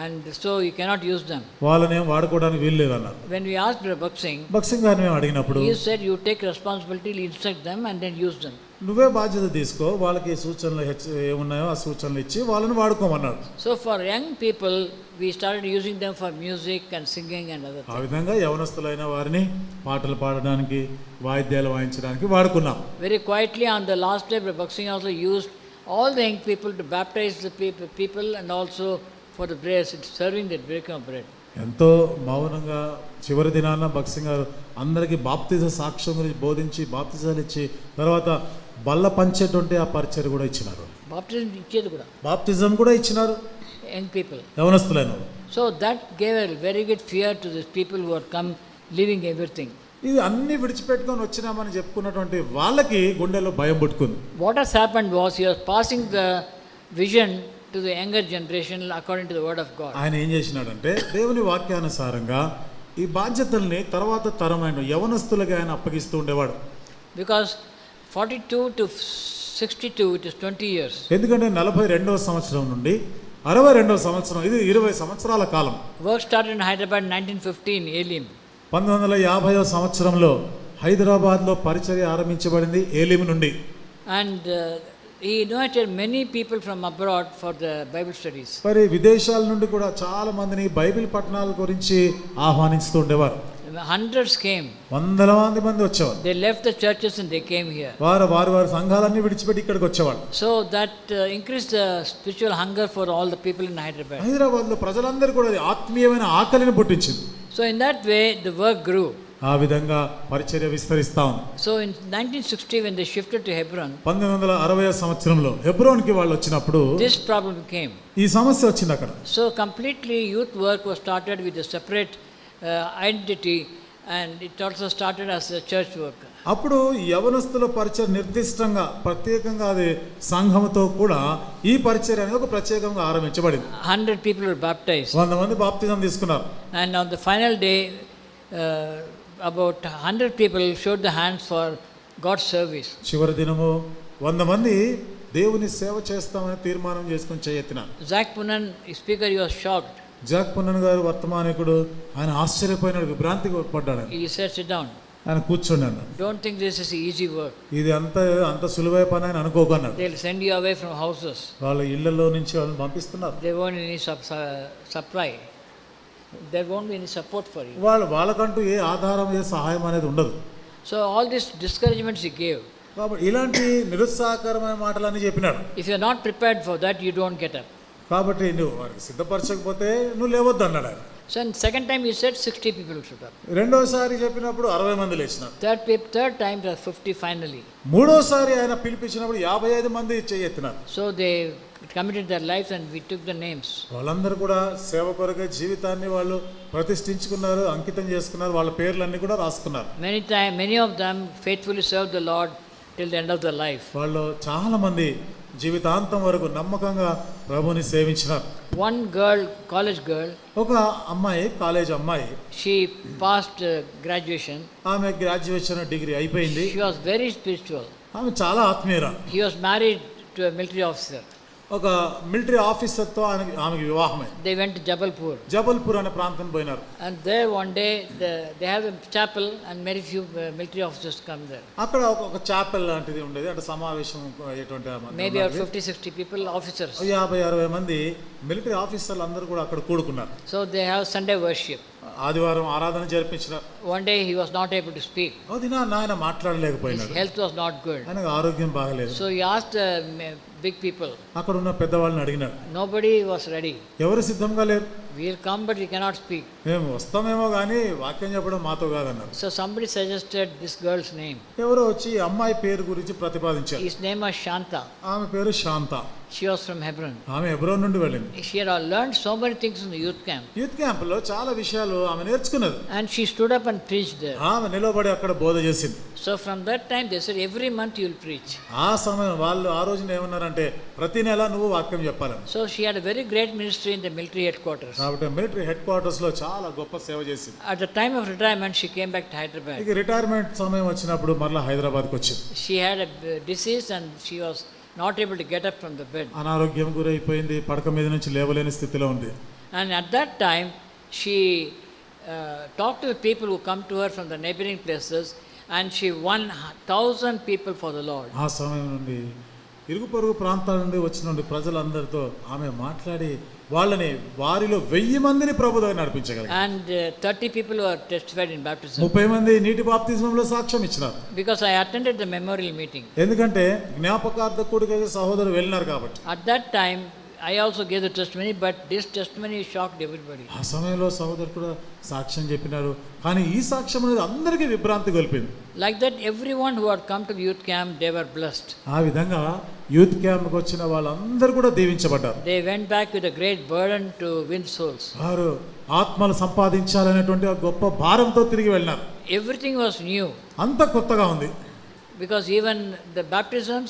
And so you cannot use them. వాళ్ళనేం వాడుకోవడానికి వీలు లేదన్నారు. When we asked భక్సింగ్ గారిని మేము అడిగినప్పుడు, he said you take responsibility, instruct them and then use them. నువ్వే బాధ్యత తీసుకో, వాళ్ళకి సూచనలు ఏమున్నాయో ఆ సూచనలు ఇచ్చి వాళ్ళని వాడుకోమన్నాడు. So for young people we started using them for music and singing and other things. ఆ విధంగా యవనస్తులైన వారిని పాటలు పాడడానికి వాయిద్యాలు వాయించడానికి వాడుకున్నాం. Very quietly on the last day Bhaksing also used all the young people to baptize the people and also for the prayers, serving the breaking of bread. ఎంతో మౌనంగా చివరి దినాన భక్సింగ్ గారు అందరికీ బాప్తిజ సాక్ష్యం గురించి బోధించి బాప్తిజాలు ఇచ్చి తర్వాత బల్ల పంచేటువంటి ఆ పరిచయం కూడా ఇచ్చినారు. బాప్టిజం ఇచ్చేది కూడా, బాప్తిజం కూడా ఇచ్చినారు యంగ్ పీపుల్, యవనస్తులైన. So that gave a very good fear to this people who are come living everything. ఇది అన్ని విడిచిపెట్టుకొని వచ్చినామని చెప్పుకున్నటువంటి వాళ్ళకి గుండెలో భయం పుట్టుకుంది. What has happened was he was passing the vision to the younger generation according to the word of God. ఆయన ఏం చేసినాడంటే దేవుని వాక్యానుసారంగా ఈ బాధ్యతల్ని తర్వాత తరమైన యవనస్తులకి ఆయన అప్పగిస్తూ ఉండేవాడు. Because 42 to 62 it is 20 years. ఎందుకంటే 42వ సంవత్సరం నుండి 62వ సంవత్సరం, ఇది 20 సంవత్సరాల కాలం. Work started in Hyderabad 1915 Elim. 1950వ సంవత్సరంలో హైదరాబాద్లో పరిచర్య ఆరంభించబడింది ఏలిం నుండి. And he invited many people from abroad for the Bible studies. మరి విదేశాల నుండి కూడా చాలా మందిని బైబిల్ పఠనాల గురించి ఆహ్వానిస్తూ ఉండేవారు. Hundreds came. వందల మంది వచ్చేవారు. They left the churches and they came here. వారి సంఘాలన్నీ విడిచిపెట్టి ఇక్కడికి వచ్చేవాళ్ళు. So that increased the spiritual hunger for all the people in Hyderabad. హైదరాబాద్లో ప్రజలందరూ కూడా ఆత్మీయమైన ఆకలిని పుట్టించింది. So in that way the work grew. ఆ విధంగా పరిచర్య విస్తరిస్తా ఉంది. So in 1960 when they shifted to Hebron, 1960 సంవత్సరంలో హెబ్రోన్కి వాళ్ళు వచ్చినప్పుడు this problem came. ఈ సమస్య వచ్చింది అక్కడ. So completely youth work was started with a separate identity, and it also started as a church work. అప్పుడు యవనస్తుల పరిచర్య నిర్దిష్టంగా ప్రత్యేకంగా అది సంఘముతో కూడా ఈ పరిచర్య అనేది ఒక ప్రత్యేకంగా ఆరంభించబడింది. 100 people were baptized. 100 మంది బాప్తిజం తీసుకున్నారు. And on the final day about 100 people showed the hands for God's service. చివరి దినము 100 మంది దేవుని సేవ చేస్తామని తీర్మానం చేసుకుని చేయెత్తినారు. Zach Punan, speaker, he was shocked. Zac Poonen గారు వర్తమానికుడు, ఆయన ఆశ్చర్యపోయినాడు, విభ్రాంతికి పడ్డాడు. He said, sit down. ఆయన కూర్చున్నాడు. Don't think this is easy work. ఇది అంత సులువైన పని అని అనుకోకన్నాడు. They'll send you away from houses. వాళ్ళ ఇళ్లలో నుంచి వాళ్ళని పంపిస్తున్నారు. There won't be any supply. There won't be any support for you. వాళ్ళకంటూ ఏ ఆధారం, ఏ సహాయం అనేది ఉండదు. So all these discouragements he gave. కాబట్టి ఇలాంటి నిరుత్సాహకరమైన మాటలన్నీ చెప్పినాడు. If you are not prepared for that, you don't get up. కాబట్టి నువ్వు వారికి సిద్ధపరచకపోతే నువ్వు లేవద్దు అన్నాడు ఆయన. So second time he said 60 people stood up. రెండోసారి చెప్పినప్పుడు 60 మంది లేచినారు. Third time there were 50 finally. మూడోసారి ఆయన పిలిపించినప్పుడు 55 మంది చేయెత్తినారు. So they committed their lives and we took the names. వాళ్ళందరూ కూడా సేవ కొరకే జీవితాన్ని వాళ్ళు ప్రతిష్ఠించుకున్నారు, అంకితం చేసుకున్నారు, వాళ్ళ పేర్లన్నీ కూడా రాసుకున్నారు. Many of them faithfully served the Lord till the end of their life. వాళ్ళు చాలా మంది జీవితాంతం వరకు నమ్మకంగా ప్రభుని సేవించినారు. One girl, college girl, ఒక అమ్మాయి, కాలేజ్ అమ్మాయి, she passed graduation. ఆమె గ్రాడ్యుయేషన్ డిగ్రీ అయిపోయింది. She was very spiritual. ఆమె చాలా ఆత్మీయురాలు. He was married to a military officer. ఒక మిలిటరీ ఆఫీసర్తో ఆమెకి వివాహమైంది. They went to జబల్పూర్ అనే ప్రాంతం పోయినారు. And there one day they have a chapel and very few military officers come there. అక్కడ ఒక చాపెల్ లాంటిది ఉండేది, అంటే సమావేశం ఎటువంటి maybe 50-60 people, officers. 50-60 మంది మిలిటరీ ఆఫీసర్లు అందరూ కూడా అక్కడ కూడుకున్నారు. So they have Sunday worship. ఆదివారం ఆరాధన జరిపించినారు. One day he was not able to speak. ఆయన మాట్లాడలేకపోయినాడు. His health was not good. ఆయనకు ఆరోగ్యం బాగలేదు. So he asked big people. అక్కడ ఉన్న పెద్దవాళ్ళని అడిగినాడు. Nobody was ready. ఎవరు సిద్ధంగా లేరు. We'll come but we cannot speak. మేము వస్తామేమో కానీ వాక్యం చెప్పడం మాతో కాదన్నారు. So somebody suggested this girl's name. ఎవరో వచ్చి అమ్మాయి పేరు గురించి ప్రతిపాదించారు. His name was Shanta. ఆమె పేరు శాంత. She was from Hebron. ఆమె హెబ్రోన్ నుండి వెళ్ళింది. She had learned so many things in the youth camp. Youth camp లో చాలా విషయాలు ఆమె నేర్చుకున్నది. And she stood up and preached there. ఆమె నిలబడి అక్కడ బోధ చేసింది. So from that time they said every month you will preach. ఆ సమయం వాళ్ళు ఆ రోజున ఏమన్నారంటే ప్రతి నెల నువ్వు వాక్యం చెప్పాలని. So she had a very great ministry in the military headquarters. కాబట్టి మిలిటరీ హెడ్ క్వార్టర్స్ లో చాలా గొప్ప సేవ చేసింది. At the time of retirement she came back to Hyderabad. ఇక రిటైర్మెంట్ సమయం వచ్చినప్పుడు మరలా హైదరాబాద్కి వచ్చింది. She had a disease and she was not able to get up from the bed. అనారోగ్యం గురైపోయింది, పడక మీద నుంచి లేవలేని స్థితిలో ఉంది. And at that time she talked to the people who come to her from the neighboring places, and she won 1,000 people for the Lord. ఆ సమయం నుండి ఇరుగు పొరుగు ప్రాంతాల నుండి వచ్చిన ప్రజలందరితో ఆమె మాట్లాడి వాళ్ళని వారిలో 1000 మందిని ప్రభు దగ్గర నడిపించగలిగారు. And 30 people were testified in baptism. 30 మంది నీటి బాప్తిజంలో సాక్ష్యం ఇచ్చినారు. Because I attended the memorial meeting. ఎందుకంటే జ్ఞాపకార్థ కూడికకి సహోదరులు వెళ్ళినారు కాబట్టి. At that time I also gave the testimony, but this testimony shocked everybody. ఆ సమయంలో సహోదరులు కూడా సాక్ష్యం చెప్పినారు, కానీ ఈ సాక్ష్యం అనేది అందరికీ విభ్రాంతి గొల్పింది. Like that everyone who had come to the youth camp, they were blessed. ఆ విధంగా యూత్ క్యాంప్కి వచ్చిన వాళ్ళందరూ కూడా దీవించబడ్డారు. They went back with a great burden to win souls. వారు ఆత్మలు సంపాదించాలనేటువంటి గొప్ప భారంతో తిరిగి వెళ్ళినారు. Everything was new. అంత కొత్తగా ఉంది. Because even the baptisms,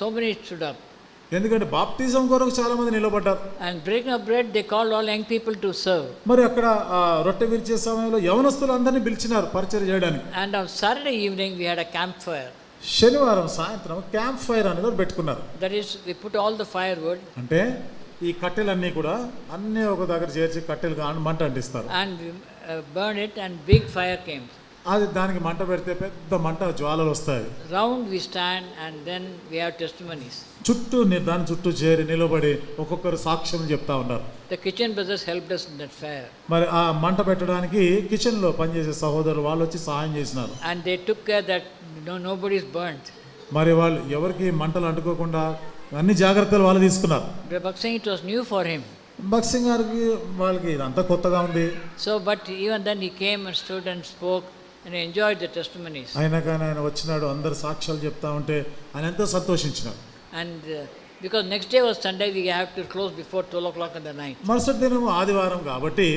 so many stood up. ఎందుకంటే బాప్తిజం కొరకు చాలా మంది నిలబడ్డారు. And breaking of bread, they called all young people to serve. మరి అక్కడ రొట్టె విరిచే సమయంలో యవనస్తులందరినీ పిలిచినారు పరిచర్య చేయడానికి. And on Saturday evening we had a campfire. శనివారం సాయంత్రం క్యాంప్ ఫైర్ అనేది పెట్టుకున్నారు. That is, we put all the firewood. అంటే ఈ కట్టెలన్నీ కూడా అన్నీ ఒక దగ్గర చేర్చి కట్టెలు మంట అంటిస్తారు. And we burn it and big fire came. అది దానికి మంట పెడితే పెద్ద మంట జ్వాలలు వస్తాయి. Round we stand and then we have testimonies. చుట్టూ దాని చుట్టూ చేరి నిలబడి ఒక్కొక్కరు సాక్ష్యం చెప్తా ఉన్నారు. The kitchen brothers helped us in that fire. మరి ఆ మంట పెట్టడానికి కిచెన్ లో పనిచేసే సహోదరులు వాళ్ళు వచ్చి సహాయం చేసినారు. And they took care that nobody is burnt. మరి వాళ్ళు ఎవరికి మంటలు అంటుకోకుండా అన్ని జాగ్రత్తలు వాళ్ళు తీసుకున్నారు. But saying it was new for him. భక్సింగ్ గారికి వాళ్ళకి ఇదంతా కొత్తగా ఉంది. So but even then he came and stood and spoke and enjoyed the testimonies. అయినా కానీ ఆయన వచ్చినాడు, అందరు సాక్ష్యాలు చెప్తా ఉంటే ఆయన ఎంతో సంతోషించినాడు. And because next day was Sunday, we have to close before 12 o'clock in the night. మరుసటి దినం ఆదివారం కాబట్టి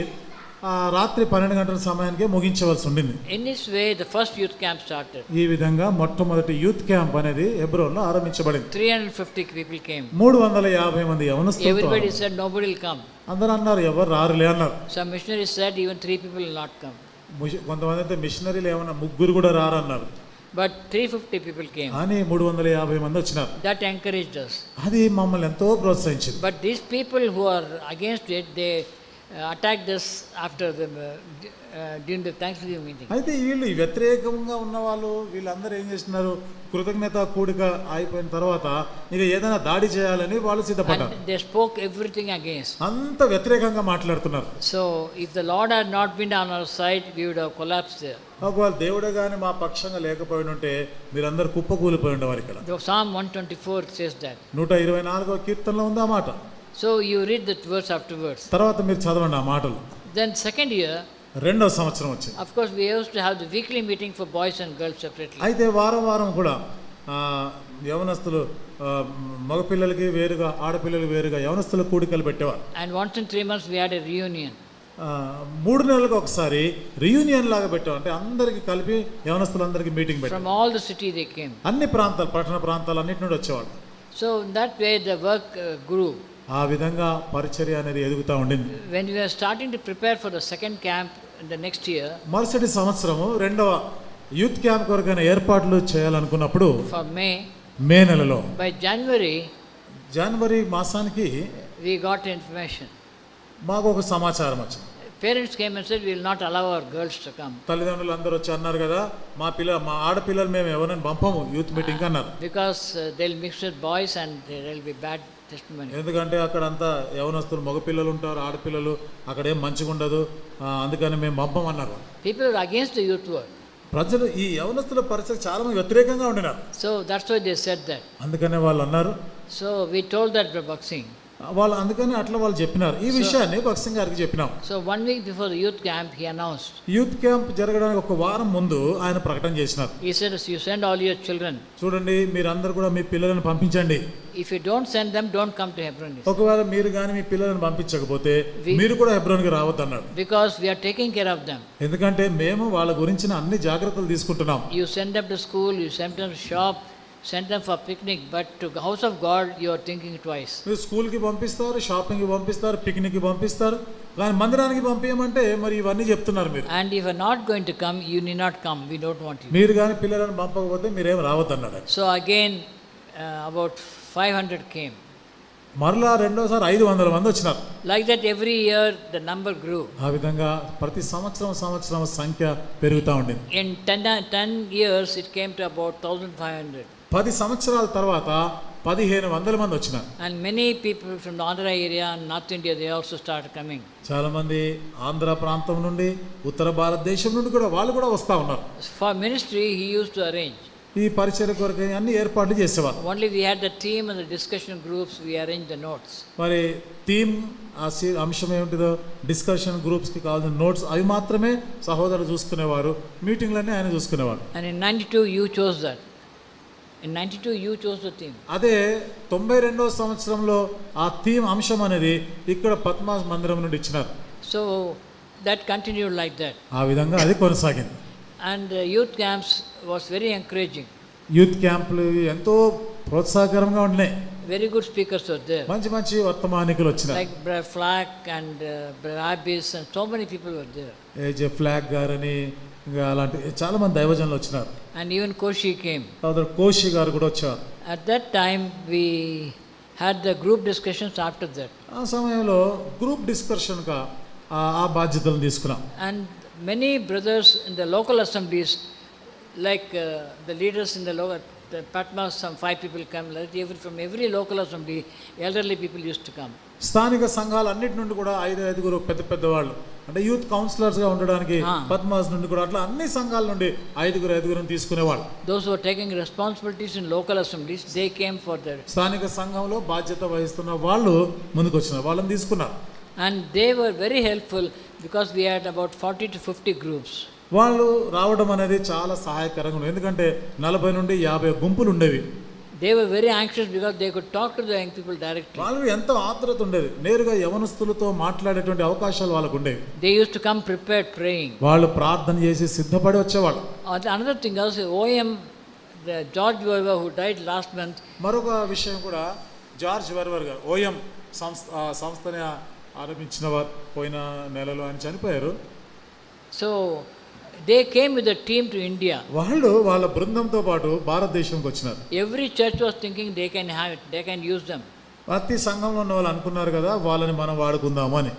రాత్రి 12 గంటల సమయానికి ముగించవలసి ఉండింది. In this way the first youth camp started. ఈ విధంగా మొట్టమొదటి యూత్ క్యాంప్ అనేది హెబ్రోన్లో ఆరంభించబడింది. 350 people came. 350 మంది యవనస్తులు. Everybody said nobody will come. అందరూ అన్నారు ఎవరు రారులే అన్నారు. Some missionaries said even 3 people will not come. కొంతమంది అయితే మిషనరీలు ఏమన్నా 3 కూడా రారన్నారు. But 350 people came. అని 350 మంది వచ్చినారు. That encouraged us. అది మమ్మల్ని ఎంతో ప్రోత్సహించింది. But these people who are against it, they attacked us after the during the Thanksgiving meeting. అయితే వీళ్ళు వ్యతిరేకంగా ఉన్న వాళ్ళు వీళ్ళందరూ ఏం చేస్తున్నారు, కృతజ్ఞత కూడిక అయిపోయిన తర్వాత ఇక ఏదైనా దాడి చేయాలని వాళ్ళు సిద్ధపడ్డారు. They spoke everything against. అంత వ్యతిరేకంగా మాట్లాడుతున్నారు. So if the Lord had not been on our side, we would have collapsed there. ఒకవేళ దేవుడే కానీ మా పక్షంగా లేకపోయి ఉంటే మీరందరూ కుప్పకూలిపోయి ఉండేవారు ఇక్కడ. Psalm 124 says that. 124వ కీర్తనలో ఉంది ఆ మాట. So you read that verse afterwards. తర్వాత మీరు చదవండి ఆ మాటలు. Then second year, రెండవ సంవత్సరం వచ్చింది. of course we used to have the weekly meeting for boys and girls separately. అయితే వారం కూడా యవనస్తులు మగపిల్లలకి వేరుగా ఆడపిల్లలకి వేరుగా యవనస్తుల కూడికలు పెట్టేవారు. And once in 3 months we had a reunion. 3 నెలలకు ఒకసారి రియూనియన్ లాగా పెట్టాం. అంటే అందరికి కలిపి యవనస్తులందరికీ మీటింగ్ పెట్టాం. From all the city they came. అన్ని ప్రాంతాలు, పట్టణ ప్రాంతాలు అన్నిటి నుండి వచ్చేవాళ్ళు. So in that way the work grew. ఆ విధంగా పరిచర్య అనేది ఎదుగుతూ ఉండింది. When we were starting to prepare for the second camp in the next year, మరుసటి సంవత్సరము రెండవ యూత్ క్యాంప్ కొరకైన ఏర్పాట్లు చేయాలనుకున్నప్పుడు for మే నెలలో by జనవరి మాసానికి we got information. మాకు ఒక సమాచారం వచ్చింది. Parents came and said we will not allow our girls to come. తల్లిదండ్రులు అందరూ వచ్చి అన్నారు కదా, మా ఆడపిల్లలు మేము ఎవరైనా పంపము యూత్ మీటింగ్ అన్నారు. Because they'll mix with boys and there will be bad testimony. ఎందుకంటే అక్కడ అంతా యవనస్తులు మగపిల్లలు ఉంటారు, ఆడపిల్లలు అక్కడ ఏం మంచిగా ఉండదు, అందుకని మేము పంపమన్నారు. People are against the youth work. ప్రజలు ఈ యవనస్తుల పరిస్థితి చాలా మంది వ్యతిరేకంగా ఉండినారు. So that's why they said that. అందుకనే వాళ్ళు అన్నారు. So we told that to Baksing. వాళ్ళు అందుకని అట్లా వాళ్ళు చెప్పినారు. ఈ విషయాన్ని భక్సింగ్ గారికి చెప్పినాం. So 1 week before the youth camp he announced. Youth camp జరగడానికి ఒక వారం ముందు ఆయన ప్రకటన చేసినారు. He said you send all your children. చూడండి మీరందరూ కూడా మీ పిల్లలను పంపించండి. If you don't send them, don't come to Hebron. ఒకవేళ మీరు కానీ మీ పిల్లలను పంపించకపోతే మీరు కూడా హెబ్రోన్కి రావద్దు అన్నాడు. Because we are taking care of them. ఎందుకంటే మేము వాళ్ళ గురించిన అన్ని జాగ్రత్తలు తీసుకుంటున్నాం. You send them to school, you send them to shop, send them for picnic, but to the house of God you are thinking twice. మీరు స్కూల్కి పంపిస్తారు, షాపింగ్కి పంపిస్తారు, పిక్నిక్కి పంపిస్తారు, కానీ మందిరానికి పంపించమంటే మరి ఇవన్నీ చెప్తున్నారు మీరు. And if you are not going to come, you need not come. We don't want you. మీరు కానీ పిల్లలను పంపకపోతే మీరేం రావద్దు అన్నాడు. So again about 500 came. మరలా రెండోసారి 500 మంది వచ్చినారు. Like that every year the number grew. ఆ విధంగా ప్రతి సంవత్సరం సంఖ్య పెరుగుతూ ఉండింది. In 10 years it came to about 1500. 10 సంవత్సరాల తర్వాత 1500 మంది వచ్చినారు. And many people from the Andhra area and North India they also started coming. చాలా మంది ఆంధ్ర ప్రాంతం నుండి, ఉత్తర భారతదేశం నుండి కూడా వాళ్ళు కూడా వస్తూ ఉన్నారు. For ministry he used to arrange. ఈ పరిచర్య కొరకు అన్ని ఏర్పాట్లు చేసేవారు. Only we had the team and the discussion groups, we arranged the notes. మరి థీమ్ అంశం ఏమిటిదో డిస్కషన్ గ్రూప్స్కి కావాల్సిన నోట్స్ అవి మాత్రమే సహోదరులు చూసుకునేవారు, మీటింగ్లన్నీ ఆయన చూసుకునేవారు. And in 92 you chose that. In 92 you chose the theme. అదే 92వ సంవత్సరంలో ఆ థీమ్ అంశం అనేది ఇక్కడ పద్మా మందిరం నుండి ఇచ్చినారు. So that continued like that. ఆ విధంగా అది కొనసాగింది. And youth camps was very encouraging. Youth క్యాంపులు ఎంతో ప్రోత్సాహకరంగా ఉన్నాయి. Very good speakers were there. మంచి వర్తమానికులు వచ్చినారు. Like Brother Flack and Brother Abbas and so many people were there. A J Flagg గారని ఇంకా అలాంటి చాలా మంది దైవజనులు వచ్చినారు. And even Koshi came. Kosi గారు కూడా వచ్చారు. At that time we had the group discussions after that. ఆ సమయంలో గ్రూప్ డిస్కషన్గా ఆ బాధ్యతలను తీసుకున్నాం. And many brothers in the local assemblies, like the leaders in the local, the Patmas, some 5 people come, like from every local assembly, elderly people used to come. స్థానిక సంఘాలన్నిటి నుండి కూడా 5 పెద్ద పెద్దవాళ్ళు అంటే యూత్ కౌన్సిలర్స్గా ఉండడానికి పద్మాస్ నుండి కూడా అట్లా అన్ని సంఘాల నుండి 5 తీసుకునేవాళ్ళు. Those who are taking responsibilities in local assemblies, they came for their. స్థానిక సంఘంలో బాధ్యత వహిస్తున్న వాళ్ళు ముందుకు వచ్చినారు, వాళ్ళని తీసుకున్నారు. And they were very helpful because we had about 40 to 50 groups. వాళ్ళు రావడం అనేది చాలా సహాయకరంగా ఉంది, ఎందుకంటే 40 నుండి 50 గుంపులు ఉండేవి. They were very anxious because they could talk to the young people directly. వాళ్ళు ఎంతో ఆత్రుత ఉండేది, నేరుగా యవనస్తులతో మాట్లాడేటువంటి అవకాశాలు వాళ్ళకు ఉండేవి. They used to come prepared praying. వాళ్ళు ప్రార్థన చేసి సిద్ధపడి వచ్చేవాళ్ళు. Another thing also, OM, the George Verver who died last month. మరొక విషయం కూడా, జార్జ్ వెర్వర్ గారు ఓఎం సంస్థని ఆరంభించిన వారు పోయిన నెలలో ఆయన చనిపోయారు. So they came with a team to India. వాళ్ళు వాళ్ళ బృందంతో పాటు భారతదేశంకి వచ్చినారు. Every church was thinking they can have it, they can use them. ప్రతి సంఘంలో ఉన్న వాళ్ళు అనుకున్నారు కదా వాళ్ళని మనం వాడుకుందామని.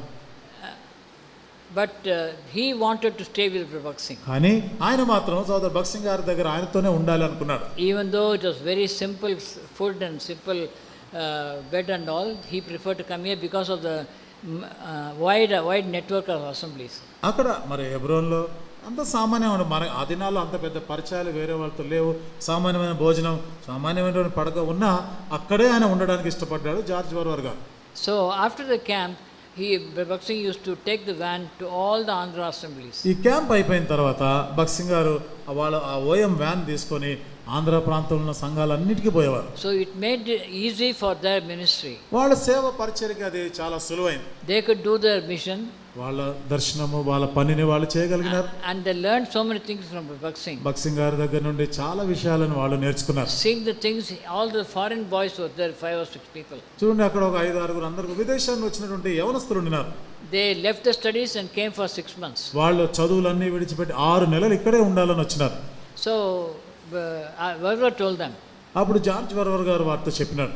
But he wanted to stay with Bhakt Singh. కానీ ఆయన మాత్రం సోదర్ భగత్ సింగ్ గారి దగ్గర ఆయనతోనే ఉండాలి అనుకున్నాడు. Even though it was very simple food and simple bed and all, he preferred to come here because of the wide network of assemblies. అక్కడ మరి హెబ్రోన్లో అంత సామాన్యమైన మన ఆ దినాల్లో అంత పెద్ద పరిచయాలు వేరే వాళ్ళతో లేవు, సామాన్యమైన భోజనం, సామాన్యమైన పడక ఉన్నా అక్కడే ఆయన ఉండడానికి ఇష్టపడ్డాడు జార్జ్ వెర్వర్ గారు. So after the camp, Bhakt Singh used to take the van to all the Andhra assemblies. ఈ క్యాంప్ అయిపోయిన తర్వాత భగత్ సింగ్ గారు ఆ ఓఎం వ్యాన్ తీసుకొని ఆంధ్ర ప్రాంతంలో ఉన్న సంఘాలన్నిటికీ పోయేవారు. So it made it easy for their ministry. వాళ్ళ సేవ పరిచర్యకి అది చాలా సులువైంది. They could do their mission. వాళ్ళ దర్శనము వాళ్ళ పనిని వాళ్ళు చేయగలిగినారు. And they learned so many things from Bhakt Singh. Bhagat Singh గారి దగ్గర నుండి చాలా విషయాలను వాళ్ళు నేర్చుకున్నారు. Seeing the things, all the foreign boys were there, 5 or 6 people. చూడండి, అక్కడ ఒక 5-6 అందరూ విదేశాల నుంచి వచ్చినటువంటి యవనస్తులు ఉన్నారు. They left the studies and came for 6 months. వాళ్ళు చదువులన్నీ విడిచిపెట్టి 6 నెలలు ఇక్కడే ఉండాలని వచ్చినారు. So Verver told them, అప్పుడు జార్జ్ వెర్వర్ గారు వారితో చెప్పినాడు,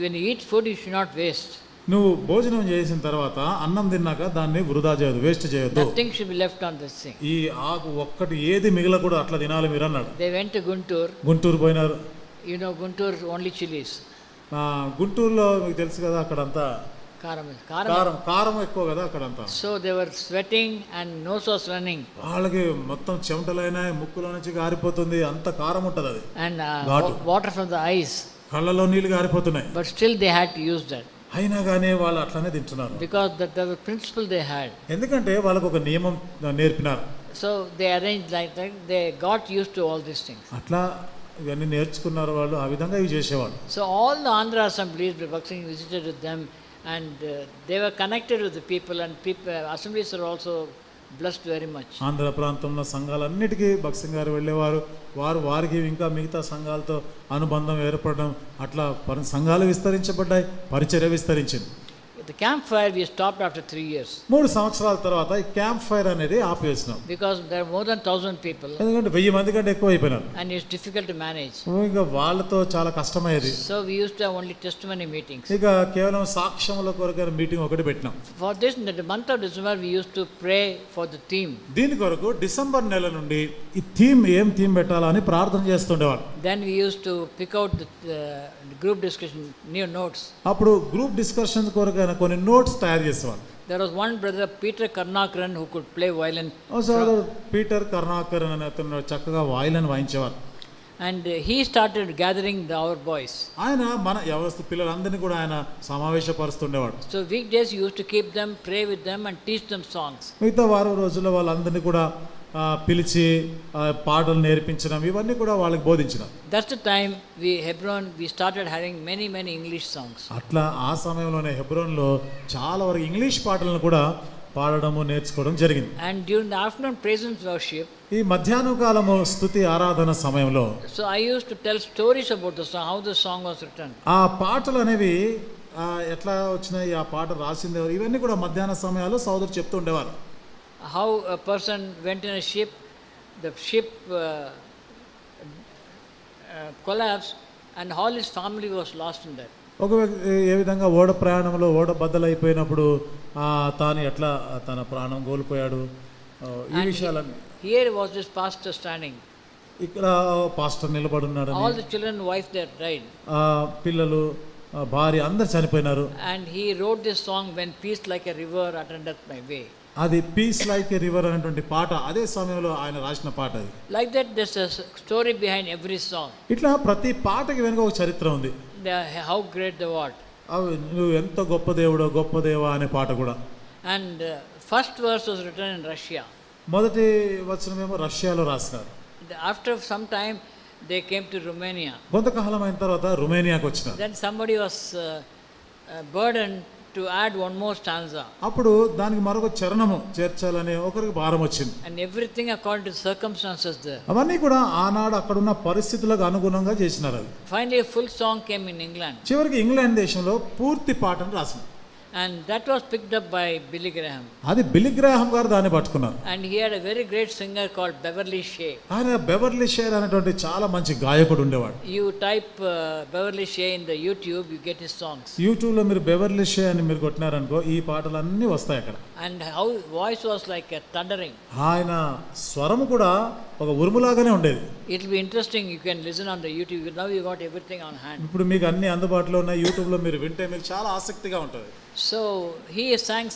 when you eat food, you should not waste. నువ్వు భోజనం చేసిన తర్వాత అన్నం తిన్నాక దాన్ని వృధా చేయదు, వేస్ట్ చేయొద్దు. Nothing should be left on this thing. ఈ ఆకు ఒక్కటి ఏది మిగలకూడదు, అట్లా తినాలి మీరు అన్నాడు. They went to గుంటూరు పోయినారు. You know, Guntur only chilies. గుంటూరులో మీకు తెలుసు కదా, అక్కడంతా కారం ఎక్కువ కదా అక్కడంతా. So they were sweating and nose was running. వాళ్ళకి మొత్తం చెమటలైనాయి, ముక్కులో నుంచి గారిపోతుంది, అంత కారం ఉంటది అది. And water from the eyes. కళ్ళలో నీళ్లు గారిపోతున్నాయి. But still they had to use that. అయినా కానీ వాళ్ళు అట్లానే తింటున్నారు. Because that the principle they had. ఎందుకంటే వాళ్ళకు ఒక నియమం నేర్పినారు. So they arranged like that. They got used to all these things. అట్లా ఇవన్నీ నేర్చుకున్నారు వాళ్ళు, ఆ విధంగా ఇవి చేసేవాళ్ళు. So all the Andhra assemblies, Bhakt Singh visited with them, and they were connected with the people, and assemblies are also blessed very much. Andhra ప్రాంతంలో సంఘాలన్నిటికీ భగత్ సింగ్ గారు వెళ్ళేవారు. వారికి ఇంకా మిగతా సంఘాలతో అనుబంధం ఏర్పడడం, అట్లా సంఘాలు విస్తరించబడ్డాయి, పరిచర్య విస్తరించింది. The campfire we stopped after 3 years. 3 సంవత్సరాల తర్వాత ఈ క్యాంప్ ఫైర్ అనేది ఆపేసినాం. Because there are more than 1,000 people. ఎందుకంటే 1000 మంది కంటే ఎక్కువ అయిపోయినారు. And it's difficult to manage. ఇంకా వాళ్ళతో చాలా కష్టమయ్యేది. So we used to have only testimony meetings. ఇక కేవలం సాక్ష్యముల కొరకు మీటింగ్ ఒకటి పెట్టినాం. For this, in the month of December, we used to pray for the theme. దీని కొరకు డిసెంబర్ నెల నుండి ఈ థీమ్ ఏం థీమ్ పెట్టాలని ప్రార్థన చేస్తుండేవాళ్ళు. Then we used to pick out the group discussion, new notes. అప్పుడు గ్రూప్ డిస్కషన్ కొరకు కొన్ని నోట్స్ తయారు చేసేవాళ్ళు. There was one brother, Peter Karnakaran, who could play violin. Peter Karunakaran అనే అతను చక్కగా వాయిలిన్ వాయించేవారు. And he started gathering our boys. ఆయన మన యవనస్తు పిల్లలందరినీ కూడా ఆయన సమావేశపరుస్తుండేవాడు. So weekdays he used to keep them, pray with them and teach them songs. మిగతా వారం రోజుల్లో వాళ్ళందరినీ కూడా పిలిచి పాటలు నేర్పించడం, ఇవన్నీ కూడా వాళ్ళకి బోధించడం. That's the time Hebron we started having many English songs. అట్లా ఆ సమయంలోనే హెబ్రోన్లో చాలా వరకు ఇంగ్లీష్ పాటలను కూడా పాడడము నేర్చుకోవడం జరిగింది. And during the afternoon praise and worship, ఈ మధ్యాహ్న కాలము స్తుతి ఆరాధన సమయంలో, so I used to tell stories about the song, how the song was written. ఆ పాటలు అనేవి ఎట్లా వచ్చినాయి, ఆ పాట రాసింది ఎవరు, ఇవన్నీ కూడా మధ్యాహ్న సమయాల్లో సోదరు చెప్తూ ఉండేవారు. How a person went in a ship, the ship collapsed and all his family was lost in that. ఒక ఏ విధంగా ఓడ ప్రయాణంలో ఓడ బద్దలైపోయినప్పుడు తాను ఎట్లా తన ప్రాణం కోల్పోయాడు, ఈ And విషయాలన్నీ here was this pastor standing. ఇక్కడ పాస్టర్ నిలబడి ఉన్నాడు. All the children and wife there died. పిల్లలు భార్య అందరు చనిపోయినారు. And he wrote this song, when peace like a river attendeth my way. అది పీస్ లైక్ ఎ రివర్ అనేటువంటి పాట అదే సమయంలో ఆయన రాసిన పాట అది. Like that, there's a story behind every song. ఇట్లా ప్రతి పాటకి వెనుక ఒక చరిత్ర ఉంది. How great thou art. నువ్వు ఎంత గొప్ప దేవుడో గొప్ప దేవా అనే పాట కూడా. And first verse was written in Russia. మొదటి వచనమేమో రష్యాలో రాసినారు. After some time they came to Romania. కొంతకాలం అయిన తర్వాత రొమేనియాకి వచ్చినారు. Then somebody was burdened to add one more stanza. అప్పుడు దానికి మరొక చరణము చేర్చాలని ఒకరికి భారం వచ్చింది. And everything according to circumstances there. అవన్నీ కూడా ఆనాడు అక్కడున్న పరిస్థితులకు అనుగుణంగా చేసినారు అది. Finally a full song came in England. చివరికి ఇంగ్లాండ్ దేశంలో పూర్తి పాటను రాసినారు. And that was picked up by Billy Graham. అది బిల్లీ గ్రాహం గారు దాన్ని పట్టుకున్నారు. And he had a very great singer called Beverly Shea. ఆయన బెవర్లీ షేర్ అనేటువంటి చాలా మంచి గాయకుడు ఉండేవాడు. You type Beverly Shea in the YouTube, you get his songs. YouTube లో మీరు బెవర్లీ షే అని మీరు కొట్టినారనుకో ఈ పాటలన్నీ వస్తాయి అక్కడ. And how voice was like a thundering. ఆయన స్వరము కూడా ఒక ఉరుములాగానే ఉండేది. It will be interesting, you can listen on the YouTube. Now you got everything on hand. ఇప్పుడు మీకు అన్ని అందుబాటులో ఉన్నాయి. యూట్యూబ్ లో మీరు వింటే మీకు చాలా ఆసక్తిగా ఉంటుంది. So he sang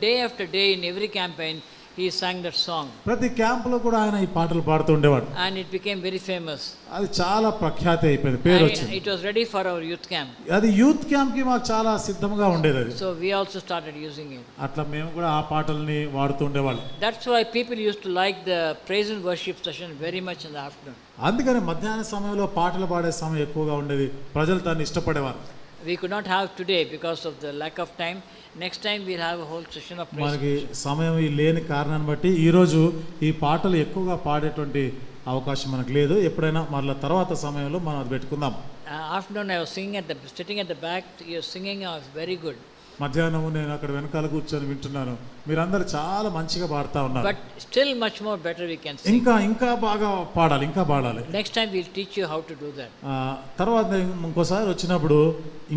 day after day in every campaign. He sang that song. ప్రతి క్యాంపులో కూడా ఆయన ఈ పాటలు పాడుతూ ఉండేవాడు. And it became very famous. అది చాలా ప్రఖ్యాతి అయిపోయింది, పేరు వచ్చింది. It was ready for our youth camp. అది యూత్ క్యాంప్ కి మాకు చాలా సిద్ధంగా ఉండేది అది. So we also started using it. అట్లా మేము కూడా ఆ పాటల్ని వాడుతూ ఉండేవాళ్ళం. That's why people used to like the praise and worship session very much in the afternoon. అందుకని మధ్యాహ్న సమయంలో పాటలు పాడే సమయం ఎక్కువగా ఉండేది. ప్రజలు దాన్ని ఇష్టపడేవారు. We could not have today because of the lack of time. Next time we'll have a whole session of praise. మనకి సమయం లేని కారణాన్ని బట్టి ఈరోజు ఈ పాటలు ఎక్కువగా పాడేటువంటి అవకాశం మనకు లేదు. ఎప్పుడైనా మరల తర్వాత సమయంలో మనం అది పెట్టుకుందాం. Afternoon I was sitting at the back. Your singing was very good. మధ్యాహ్నం నేను అక్కడ వెనకాల కూర్చొని వింటున్నాను. మీరందరూ చాలా మంచిగా పాడుతూ ఉన్నారు. But still much more better we can sing. ఇంకా బాగా పాడాలి, ఇంకా పాడాలి. Next time we'll teach you how to do that. తర్వాత ఇంకోసారి వచ్చినప్పుడు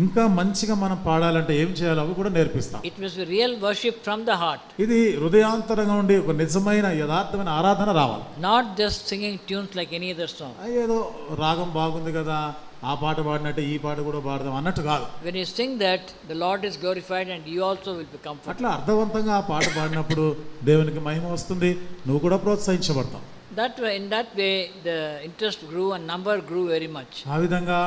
ఇంకా మంచిగా మనం పాడాలంటే ఏం చేయాలో అవి కూడా నేర్పిస్తాం. It must be real worship from the heart. ఇది హృదయాంతరంగా ఉండి ఒక నిజమైన యథార్థమైన ఆరాధన రావాలి. Not just singing tunes like any other song. ఏదో రాగం బాగుంది కదా ఆ పాట పాడినట్టే ఈ పాట కూడా పాడదాం అన్నట్టు కాదు. When you sing that, the Lord is glorified and you also will be comforted. అట్లా అర్థవంతంగా ఆ పాట పాడినప్పుడు దేవునికి మహిమ వస్తుంది, నువ్వు కూడా ప్రోత్సహించబడతావు. In that way the interest grew and number grew very much. ఆ విధంగా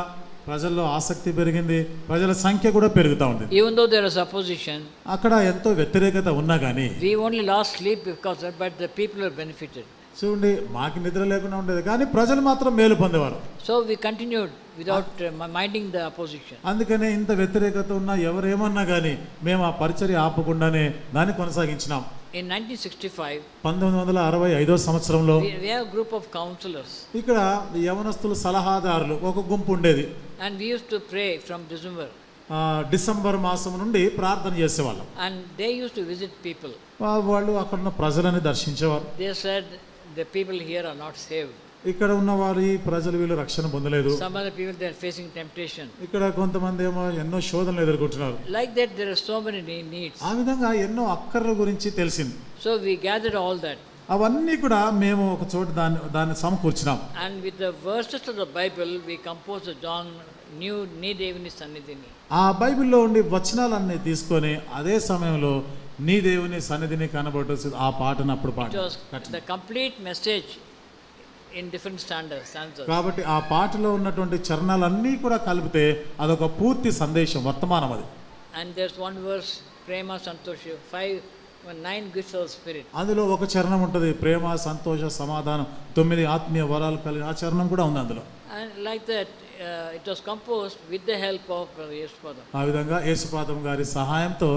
ప్రజల్లో ఆసక్తి పెరిగింది, ప్రజల సంఖ్య కూడా పెరుగుతూ ఉంది. Even though there was opposition, అక్కడ ఎంతో వ్యతిరేకత ఉన్నా కానీ we only lost sleep because of, but the people were benefited. చూడండి మాకు నిద్ర లేకుండా ఉండేది కానీ ప్రజలు మాత్రం మేలు పొందేవారు. So we continued without minding the opposition. అందుకనే ఇంత వ్యతిరేకత ఉన్నా ఎవరేమన్నా కానీ మేము ఆ పరిచర్య ఆపకుండానే దాన్ని కొనసాగించినాం. In 1965, 1965 సంవత్సరంలో we have a group of counselors. ఇక్కడ యవనస్తుల సలహాదారులు ఒక గుంపు ఉండేది. And we used to pray from December. December మాసం నుండి ప్రార్థన చేసేవాళ్ళం. And they used to visit people. వాళ్ళు అక్కడ ఉన్న ప్రజలని దర్శించేవారు. They said the people here are not saved. ఇక్కడ ఉన్న వారి ప్రజలు వీళ్ళు రక్షణ పొందలేదు. Some other people they are facing temptation. ఇక్కడ కొంతమంది ఏమో ఎన్నో శోధనలు ఎదుర్కొంటున్నారు. Like that there are so many needs. ఆ విధంగా ఎన్నో అక్కర్ల గురించి తెలిసింది. So we gathered all that. అవన్నీ కూడా మేము ఒక చోట దాన్ని సమకూర్చినాం. And with the verses of the Bible we composed a song, నీ దేవుని సన్నిధిని. ఆ బైబిల్లో ఉండి వచనాలన్నీ తీసుకొని అదే సమయంలో నీ దేవుని సన్నిధిని కనబడు ఆ పాటను అప్పుడు పాట. It was the complete message in different stanzas. కాబట్టి ఆ పాటలో ఉన్నటువంటి చరణాలన్నీ కూడా కలిపితే అదొక పూర్తి సందేశం, వర్తమానం అది. And there's one verse, ప్రేమ సంతోష 9 gifts of spirit. అందులో ఒక చరణం ఉంటుంది, ప్రేమ సంతోష సమాధానం 9 ఆత్మీయ వరాలు కలిగిన ఆ చరణం కూడా ఉంది అందులో. And like that it was composed with the help of Yespada. ఆ విధంగా యేసుపాదం గారి సహాయంతో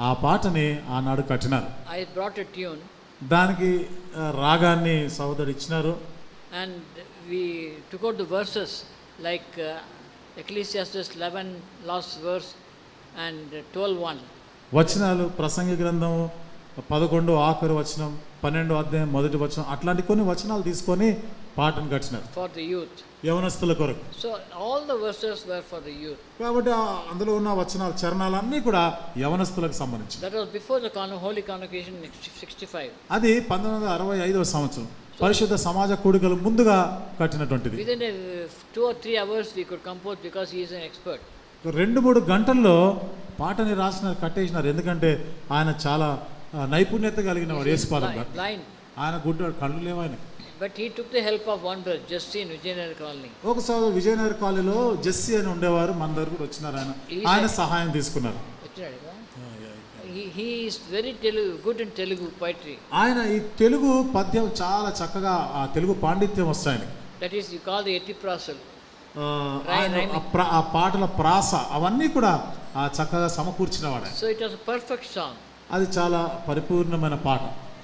ఆ పాటని ఆనాడు కట్టినారు. I brought a tune. దానికి రాగాన్ని సోదరుడు ఇచ్చినారు. And we took out the verses like Ecclesiastes 11 last verse and 12:1. వచనాలు ప్రసంగి గ్రంథము 11 ఆఖరు వచనం 12వ అధ్యాయం మొదటి వచనం అట్లాంటి కొన్ని వచనాలు తీసుకొని పాటను కట్టినారు for the youth. యవనస్తుల కొరకు. So all the verses were for the youth. కాబట్టి అందులో ఉన్న వచనాలు చరణాలన్నీ కూడా యవనస్తులకు సంబంధించి. That was before the Holy Convocation in 65. అది 1965వ సంవత్సరం పరిశుద్ధ సమాజ కూడికలు ముందుగా కట్టినటువంటిది. Within 2 or 3 hours we could compose because he is an expert. 2-3 గంటల్లో పాటని రాసినారు, కట్టేసినారు. ఎందుకంటే ఆయన చాలా నైపుణ్యత కలిగిన వాడు. యేసుపాదం గారు ఆయన గుడ్డ కళ్ళు లేవు ఆయన. But he took the help of one brother, Jesse in Vijayanagar colony. ఒకసారి విజయనగర్ కాలనీలో జెస్సీ అని ఉండేవారు, మన దగ్గర కూడా వచ్చినారు. ఆయన సహాయం తీసుకున్నారు. He is very good in Telugu poetry. ఆయన ఈ తెలుగు పద్యం చాలా చక్కగా ఆ తెలుగు పాండిత్యం వస్తాయని. That is, you call the epiprasal. ఆ పాటల ప్రాస అవన్నీ కూడా చక్కగా సమకూర్చిన వాడు. So it was a perfect song. అది చాలా పరిపూర్ణమైన పాట.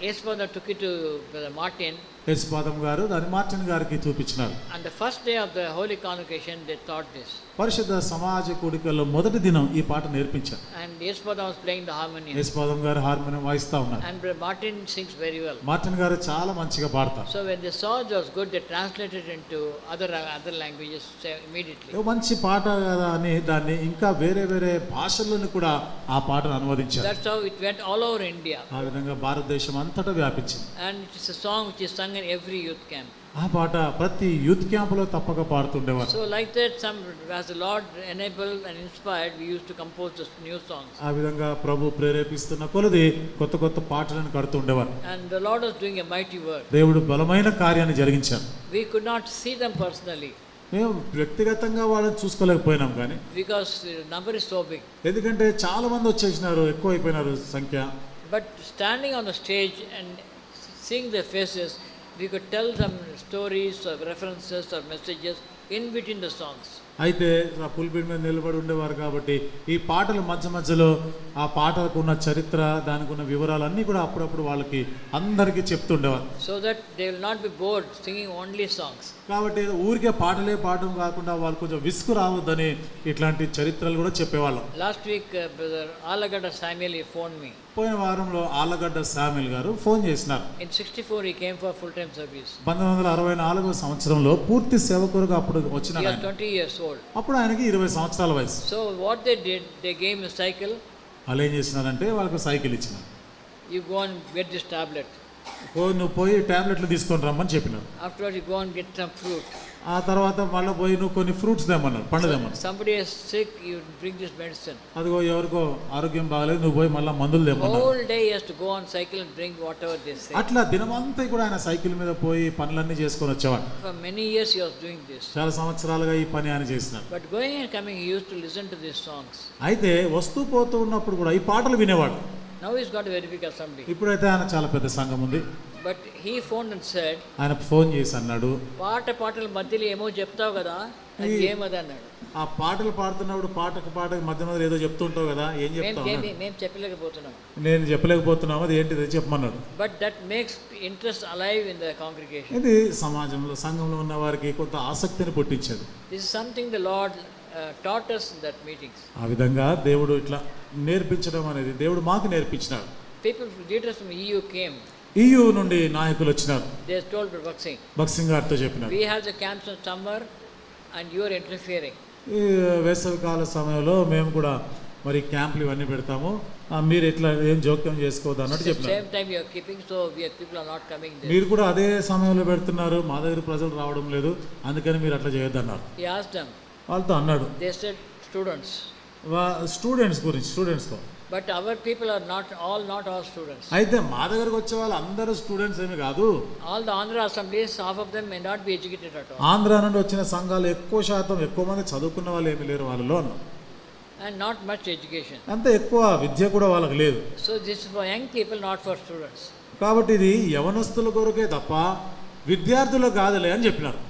Espada took it to Brother Martin. Yesupadam గారు దాన్ని మార్టిన్ గారికి చూపించినారు. And the first day of the Holy Convocation they taught this. పరిశుద్ధ సమాజ కూడికల్లో మొదటి దినం ఈ పాట నేర్పించారు. And Espada was playing the harmonium. Yesupadam గారు హార్మోనియం వాయిస్తా ఉన్నారు. And Brother Martin sings very well. Martin గారు చాలా మంచిగా పాడతారు. So when they saw it was good, they translated into other languages immediately. మంచి పాట కదా అని దాన్ని ఇంకా వేరే వేరే భాషల్లోని కూడా ఆ పాటను అనువదించారు. That's how it went all over India. ఆ విధంగా భారతదేశం అంతటా వ్యాపించింది. And it is a song which is sung in every youth camp. ఆ పాట ప్రతి యూత్ క్యాంపులో తప్పక పాడుతుండేవారు. So like that, as the Lord enabled and inspired, we used to compose the new songs. ఆ విధంగా ప్రభు ప్రేరేపిస్తున్న కొలది కొత్త కొత్త పాటలను కడుతుండేవారు. And the Lord was doing a mighty work. దేవుడు బలమైన కార్యాన్ని జరిగించారు. We could not see them personally. మేము వ్యక్తిగతంగా వాళ్ళని చూసుకోలేకపోయినాం కానీ, because the number is so big. ఎందుకంటే చాలా మంది వచ్చేసినారు, ఎక్కువ అయిపోయినారు సంఖ్య. But standing on the stage and seeing their faces, we could tell some stories or references or messages in between the songs. అయితే ఆ పుల్పిట్ మీద నిలబడి ఉండేవారు కాబట్టి ఈ పాటల మధ్య మధ్యలో ఆ పాటలకు ఉన్న చరిత్ర, దానికి ఉన్న వివరాలన్నీ కూడా అప్పుడప్పుడు వాళ్ళకి అందరికీ చెప్తుండేవారు. So that they will not be bored singing only songs. కాబట్టి ఊరికే పాటలే పాడడం కాకుండా వాళ్ళు కొంచెం విసుగు రావద్దని ఇట్లాంటి చరిత్రలు కూడా చెప్పేవాళ్ళం. Last week brother Alagada Samuel he phoned me. పోయిన వారంలో ఆలగడ్డ శామ్యూల్ గారు ఫోన్ చేసినారు. In 64 he came for full time service. 1964వ సంవత్సరంలో పూర్తి సేవకుడుగా అప్పుడు వచ్చిన ఆయన 20 years old. అప్పుడు ఆయనకి 20 సంవత్సరాల వయసు. So what they did, they gave him a cycle. వాళ్ళు ఏం చేసినారంటే వాళ్ళకి సైకిల్ ఇచ్చినారు. You go and get this tablet. నువ్వు పోయి టాబ్లెట్లు తీసుకొని రమ్మని చెప్పినారు. Afterwards you go and get some fruit. ఆ తర్వాత మళ్ళీ పోయి నువ్వు కొన్ని ఫ్రూట్స్ తెమ్మన్నారు, పండ్లు తెమ్మన్నారు. Somebody is sick, you bring this medicine. అదిగో ఎవరికో ఆరోగ్యం బాగలేదు, నువ్వు పోయి మళ్ళీ మందులు తెమ్మన్నారు. Whole day he has to go on cycle and bring whatever they say. అట్లా దినమంతా కూడా ఆయన సైకిల్ మీద పోయి పనులన్నీ చేసుకొని వచ్చేవాడు. For many years he was doing this. చాలా సంవత్సరాలుగా ఈ పని ఆయన చేసినాడు. But going and coming he used to listen to these songs. అయితే వస్తూ పోతూ ఉన్నప్పుడు కూడా ఈ పాటలు వినేవాడు. Now he's got a very big assembly. ఇప్పుడైతే ఆయన చాలా పెద్ద సంఘం ఉంది. But he phoned and said, ఆయన ఫోన్ చేసి అన్నాడు, పాటల మధ్యలో ఏమో చెప్తావు కదా, అది ఏమది అన్నాడు. ఆ పాటలు పాడుతున్నప్పుడు పాటకు మధ్య మధ్య ఏదో చెప్తుంటావు కదా, ఏం చెప్తావు? మేము చెప్పలేకపోతున్నాం. నేను చెప్పలేకపోతున్నాము, అది ఏంటిది చెప్పమన్నాడు. But that makes interest alive in the congregation. ఇది సమాజంలో సంఘంలో ఉన్న వారికి కొంత ఆసక్తిని పుట్టించేది. This is something the Lord taught us in that meetings. ఆ విధంగా దేవుడు ఇట్లా నేర్పించడం అనేది దేవుడు మాకు నేర్పించినాడు. People, leaders from EU came. EU నుండి నాయకులు వచ్చినారు. They told భక్సింగ్ గారితో చెప్పినారు, we have the camps in summer and you are interfering. ఈ వేసవికాల సమయంలో మేము కూడా మరి క్యాంపులు ఇవన్నీ పెడతాము, మీరు ఎట్లా ఏం జోక్యం చేసుకోవద్దు అన్నట్టు చెప్పినారు. Same time you are keeping, so people are not coming there. మీరు కూడా అదే సమయంలో పెడుతున్నారు, మా దగ్గర ప్రజలు రావడం లేదు, అందుకని మీరు అట్లా చేయొద్దు అన్నారు. He asked them. వాళ్ళతో అన్నాడు. They said students. స్టూడెంట్స్ గురించి, స్టూడెంట్స్తో. But our people are not all students. అయితే మా దగ్గరకు వచ్చే వాళ్ళు అందరూ స్టూడెంట్స్ ఏమి కాదు. All the Andhra assemblies, half of them may not be educated at all. Andhra నుండి వచ్చిన సంఘాలు ఎక్కువ మంది చదువుకున్న వాళ్ళు ఏమీ లేరు వాళ్ళలో అన్న. And not much education. అంత ఎక్కువ విద్య కూడా వాళ్ళకి లేదు. So this is for young people, not for students. కాబట్టి ఇది యవనస్తుల కొరకే తప్ప విద్యార్థులకు కాదులే అని చెప్పినారు.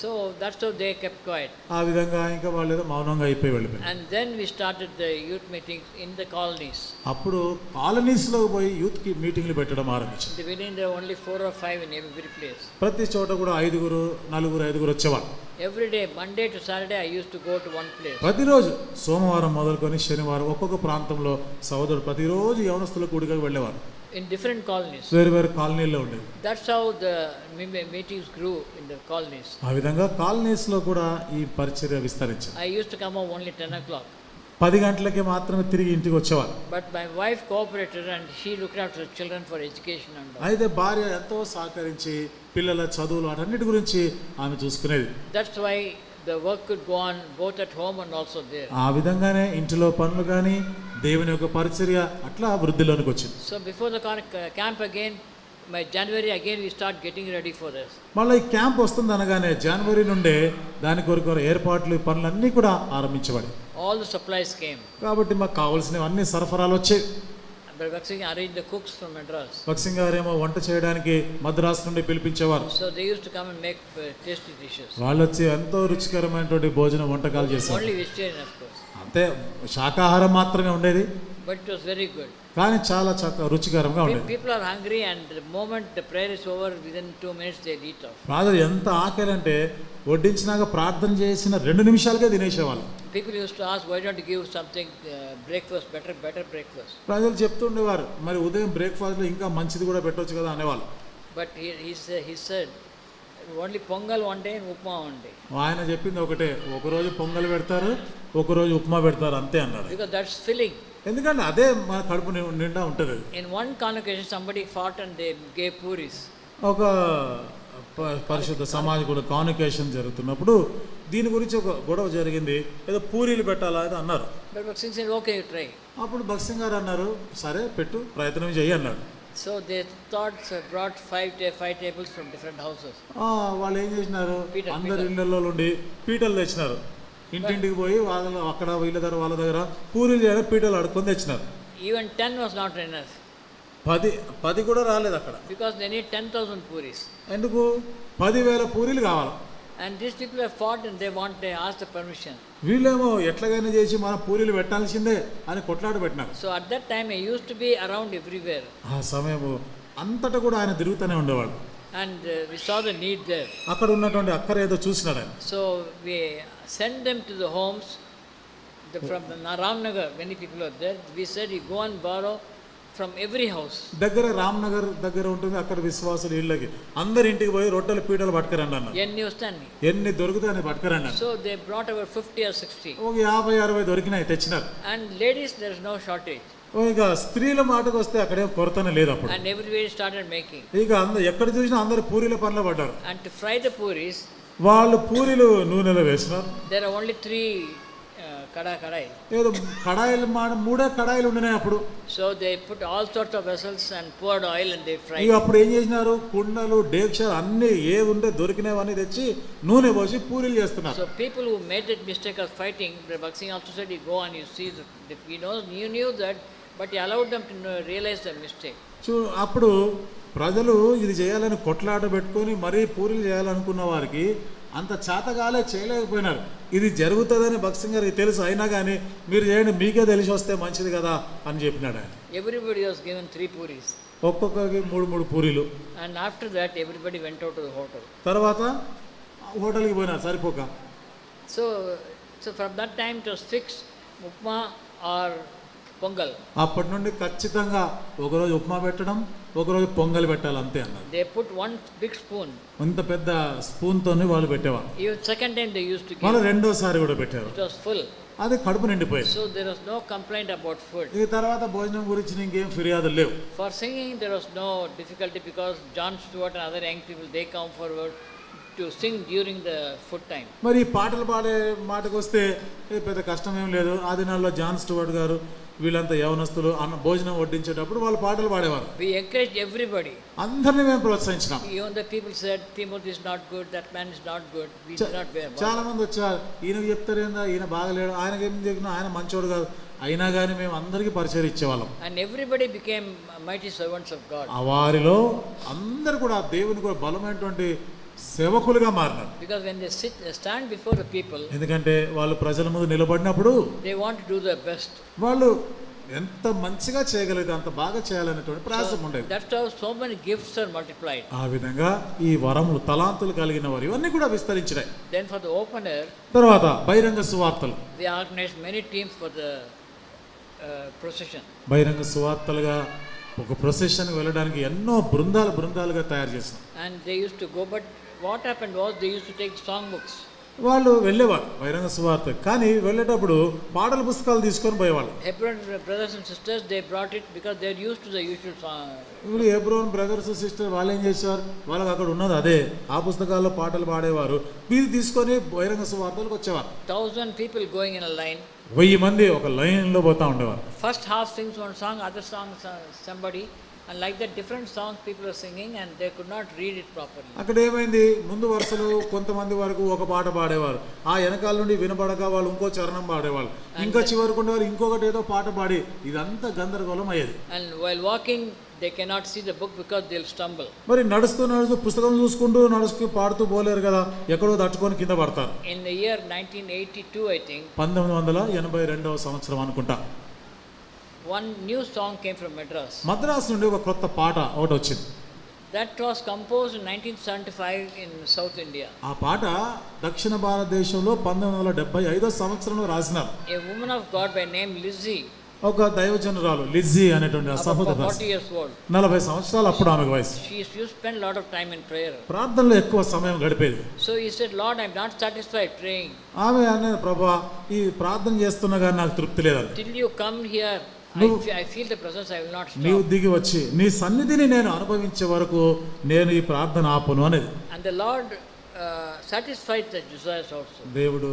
So that's how they kept quiet. ఆ విధంగా ఇంకా వాళ్ళు ఏదో మౌనంగా అయిపోయి వెళ్ళిపోయారు. And then we started the youth meetings in the colonies. అప్పుడు కాలనీస్లో పోయి యూత్ కి మీటింగ్లు పెట్టడం ఆరంభించారు. In the beginning there were only 4 or 5 in every place. ప్రతి చోట కూడా 5 వచ్చేవారు. Every day, Monday to Saturday, I used to go to one place. ప్రతిరోజు సోమవారం మొదలుకొని శనివారం ఒక్కొక్క ప్రాంతంలో సహోదరుడు ప్రతిరోజు యవనస్తుల కూడికకు వెళ్ళేవారు. in different colonies. వేరు వేరు కాలనీల్లో ఉండేది. That's how the meetings grew in the colonies. ఆ విధంగా కాలనీస్లో కూడా ఈ పరిచర్య విస్తరించింది. I used to come home only 10 o'clock. 10 గంటలకే మాత్రమే తిరిగి ఇంటికి వచ్చేవారు. But my wife cooperated and she looked after the children for education and all. అయితే భార్య ఎంతో సహకరించి పిల్లల చదువులు అన్నిటి గురించి ఆమె చూసుకునేది. That's why the work could go on both at home and also there. ఆ విధంగానే ఇంటిలో పనులు కానీ దేవుని యొక్క పరిచర్య అట్లా వృద్ధిలోనికి వచ్చింది. So before the camp again, by January again we start getting ready for this. మళ్ళీ ఈ క్యాంప్ వస్తుంది అనగానే జనవరి నుండే దాని కొరకు ఏర్పాట్లు పనులన్నీ కూడా ఆరంభించబడి All the supplies came. కాబట్టి మాకు కావాల్సినవి అన్ని సరఫరాలు వచ్చాయి. But Vaksing arranged the cooks from Madras. భక్సింగ్ గారేమో వంట చేయడానికి మద్రాసు నుండి పిలిపించేవారు. So they used to come and make tasty dishes. వాళ్ళు వచ్చి ఎంతో రుచికరమైనటువంటి భోజనం వంటకాలు చేశారు. Only vegetarian of course. అంతే శాకాహారం మాత్రమే ఉండేది. But it was very good. కానీ చాలా రుచికరంగా ఉండేది. People are hungry and the moment the prayer is over, within 2 minutes they eat off. రాజు ఎంత ఆకలి అంటే వడ్డించినాక ప్రార్థన చేసిన 2 నిమిషాలకే తినేసేవాళ్ళు. People used to ask, why don't you give something breakfast, better breakfast. ప్రజలు చెప్తుండేవారు మరి ఉదయం బ్రేక్ఫాస్ట్లో ఇంకా మంచిది కూడా పెట్టొచ్చు కదా అనేవాళ్ళు. But he said only pongal one day and upma one day. ఆయన చెప్పింది ఒకటే, ఒకరోజు పొంగల్ పెడతారు, ఒకరోజు ఉప్మా పెడతారు అంతే అన్నాడు. Because that's filling. ఎందుకంటే అదే మన కడుపు నిండా ఉంటుంది. In one convocation somebody fought and they gave puris. ఒక పరిశుద్ధ సమాజ కాన్వకేషన్ జరుగుతున్నప్పుడు దీని గురించి ఒక గొడవ జరిగింది. ఏదో పూరీలు పెట్టాలా అని అన్నారు. But Vaksing said, okay, try. అప్పుడు భక్సింగ్ గారు అన్నారు, సరే పెట్టు, ప్రయత్నం చెయ్యి అన్నాడు. So they brought five tables from different houses. వాళ్ళు ఏం చేసినారు, అందరి ఇళ్ళల్లో నుండి పీటలు తెచ్చినారు. ఇంటింటికి పోయి వాళ్ళు అక్కడ వీళ్ళ దగ్గర వాళ్ళ దగ్గర పూరీలు చేయడం పీటలు అడుక్కొని తెచ్చినారు. Even 10 was not enough. 10 కూడా రాలేదు అక్కడ. Because they need 10,000 puris. ఎందుకు 10,000 పూరీలు కావాలి. And these people have fought and they asked the permission. వీళ్ళేమో ఎట్లాగైనా చేసి మన పూరీలు పెట్టాల్సిందే అని కొట్లాట పెట్టినారు. So at that time he used to be around everywhere. ఆ సమయము అంతటా కూడా ఆయన తిరుగుతూనే ఉండేవాడు. And we saw the need there. అక్కడ ఉన్నటువంటి అక్కర ఏదో చూసినాడు ఆయన. So we sent them to the homes from the Ramnagar. Many people are there. We said you go and borrow from every house. దగ్గర రామ్నగర్ దగ్గర ఉంటుంది. అక్కడ విశ్వాసులు ఇళ్ళకి అందరి ఇంటికి పోయి రొట్టెల పీటలు పట్టుకురండి అన్నారు. ఎన్ని దొరుకుతాయని పట్టుకురండి. So they brought about 50 or 60. ఒక 50-60 దొరికినాయి, తెచ్చినారు. And ladies there is no shortage. ఇక స్త్రీల మాటకు వస్తే అక్కడే కొరతనే లేదు అప్పుడు. And everybody started making. ఇక ఎక్కడ చూసినా అందరు పూరీల పనిలో పడ్డారు. And to fry the puris, వాళ్ళు పూరీలు నూనెలో వేసినారు. there are only 3 కడాయి. ఏదో కడాయిలు 3 కడాయిలు ఉన్నాయి అప్పుడు. So they put all sorts of vessels and poured oil and they fried. ఇక అప్పుడు ఏం చేసినారు, కుండలు డేక్షలు అన్ని ఏ ఉంటే దొరికినవన్నీ తెచ్చి నూనె పోసి పూరీలు చేస్తున్నారు. So people who made that mistake of fighting, the Vaksing also said, you go and you see you knew that, but he allowed them to realize the mistake. అప్పుడు ప్రజలు ఇది చేయాలని కొట్లాట పెట్టుకొని మరీ పూరీలు చేయాలనుకున్న వారికి అంత చేతగాలే చేయలేకపోయినారు. ఇది జరుగుతుందని భక్సింగ్ గారికి తెలుసు, అయినా కానీ మీరు చేయండి, మీకే తెలిసి వస్తే మంచిది కదా అని చెప్పినాడు ఆయన. Everybody was given 3 puris. ఒక్కొక్కరికి 3 పూరీలు. And after that everybody went out to the hotel. తర్వాత హోటల్కి పోయినారు సరిపోక. So from that time it was fixed, upma or pongal. అప్పటి నుండి ఖచ్చితంగా ఒకరోజు ఉప్మా పెట్టడం, ఒకరోజు పొంగల్ పెట్టాలి అంతే అన్నారు. They put one big spoon. అంత పెద్ద స్పూన్ తోని వాళ్ళు పెట్టేవారు. Even second time they used to give. వాళ్ళు రెండోసారి కూడా పెట్టారు. It was full. అది కడుపు నిండిపోయింది. So there was no complaint about food. ఈ తర్వాత భోజనం గురించి ఇంకేం ఫిర్యాదులు లేవు. For singing there was no difficulty because John Stewart and other young people they come forward to sing during the food time. మరి పాటలు పాడే మాటకు వస్తే పెద్ద కష్టం ఏం లేదు. ఆ దినాల్లో జాన్ స్టూవర్ట్ గారు వీళ్ళంతా యవనస్తులు భోజనం వడ్డించేటప్పుడు వాళ్ళు పాటలు పాడేవారు. We encouraged everybody. అందరినీ మేము ప్రోత్సహించినాం. Even the people said Timothy is not good, that man is not good. We did not bear. చాలా మంది వచ్చారు, ఈయనకు చెప్తారేందా, ఈయన బాగలేడు, ఆయనకి ఏం చెప్పినా ఆయన మంచోడు కాదు, అయినా కానీ మేము అందరికీ పరిచయం ఇచ్చేవాళ్ళం. And everybody became mighty servants of God. ఆ వారిలో అందరు కూడా దేవుని కూడా బలమైనటువంటి సేవకులుగా మారినారు. Because when they stand before the people, ఎందుకంటే వాళ్ళు ప్రజల ముందు నిలబడినప్పుడు they want to do their best. వాళ్ళు ఎంత మంచిగా చేయగలిగితే అంత బాగా చేయాలనేటువంటి ప్రయాసం ఉండేది. That's how so many gifts are multiplied. ఆ విధంగా ఈ వరములు తలాంతులు కలిగిన వారు ఇవన్నీ కూడా విస్తరించినాయి. Then for the open air, తర్వాత బహిరంగ సువార్తలు, they organized many teams for the procession. బహిరంగ సువార్తలుగా ఒక ప్రొసెషన్కి వెళ్ళడానికి ఎన్నో బృందాలుగా తయారు చేస్తాం. And they used to go, but what happened was they used to take song books. వాళ్ళు వెళ్ళేవారు బహిరంగ సువార్త, కానీ వెళ్ళేటప్పుడు పాటల పుస్తకాలు తీసుకొని పోయేవాళ్ళు. Hebron brothers and sisters, they brought it because they are used to the usual song. ఇప్పుడు హెబ్రోన్ బ్రదర్స్ సిస్టర్ వాళ్ళు ఏం చేసేవారు, వాళ్ళకి అక్కడ ఉన్నది అదే, ఆ పుస్తకాల్లో పాటలు పాడేవారు. వీరు తీసుకొని బహిరంగ సువార్తలకు వచ్చేవారు. 1,000 people going in a line. 1000 మంది ఒక లైన్లో పోతా ఉండేవారు. First half sings one song, other song somebody, and like that different songs people are singing and they could not read it properly. అక్కడ ఏమైంది, ముందు వరుసలో కొంతమంది వరకు ఒక పాట పాడేవారు, ఆ వెనకాల నుండి వినపడక వాళ్ళు ఇంకో చరణం పాడేవాళ్ళు, ఇంకా చివరికి ఉండేవారు ఇంకొకటి ఏదో పాట పాడి, ఇదంతా గందరగోళం అయ్యేది. And while walking they cannot see the book because they'll stumble. మరి నడుస్తూ పుస్తకం చూసుకుంటూ పాడుతూ పోలేరు కదా, ఎక్కడో తట్టుకొని కింద పడతారు. In the year 1982, I think 1982వ సంవత్సరం అనుకుంటా, one new song came from Madras. Madras నుండి ఒక కొత్త పాట ఒకటి వచ్చింది. That was composed in 1975 in South India. ఆ పాట దక్షిణ భారతదేశంలో 1975వ సంవత్సరంలో రాసినారు. A woman of God by name Lizzie, ఒక దైవజనురాలు లిజ్జీ అనేటువంటి ఆ సహోదరి, 40 years old. 40 సంవత్సరాలు అప్పుడు ఆమె వయసు. She used to spend a lot of time in prayer. ప్రార్థనలో ఎక్కువ సమయం గడిపేది. So he said, Lord, I'm not satisfied praying. ఆమె అనేది, ప్రభా ఈ ప్రార్థన చేస్తున్నా కానీ నాకు తృప్తి లేదు. Till you come here, I feel the presence, I will not stop. నీవు దిగి వచ్చి నీ సన్నిధిని నేను అనుభవించే వరకు నేను ఈ ప్రార్థన ఆపను అనేది. And the Lord satisfied the desires also. దేవుడు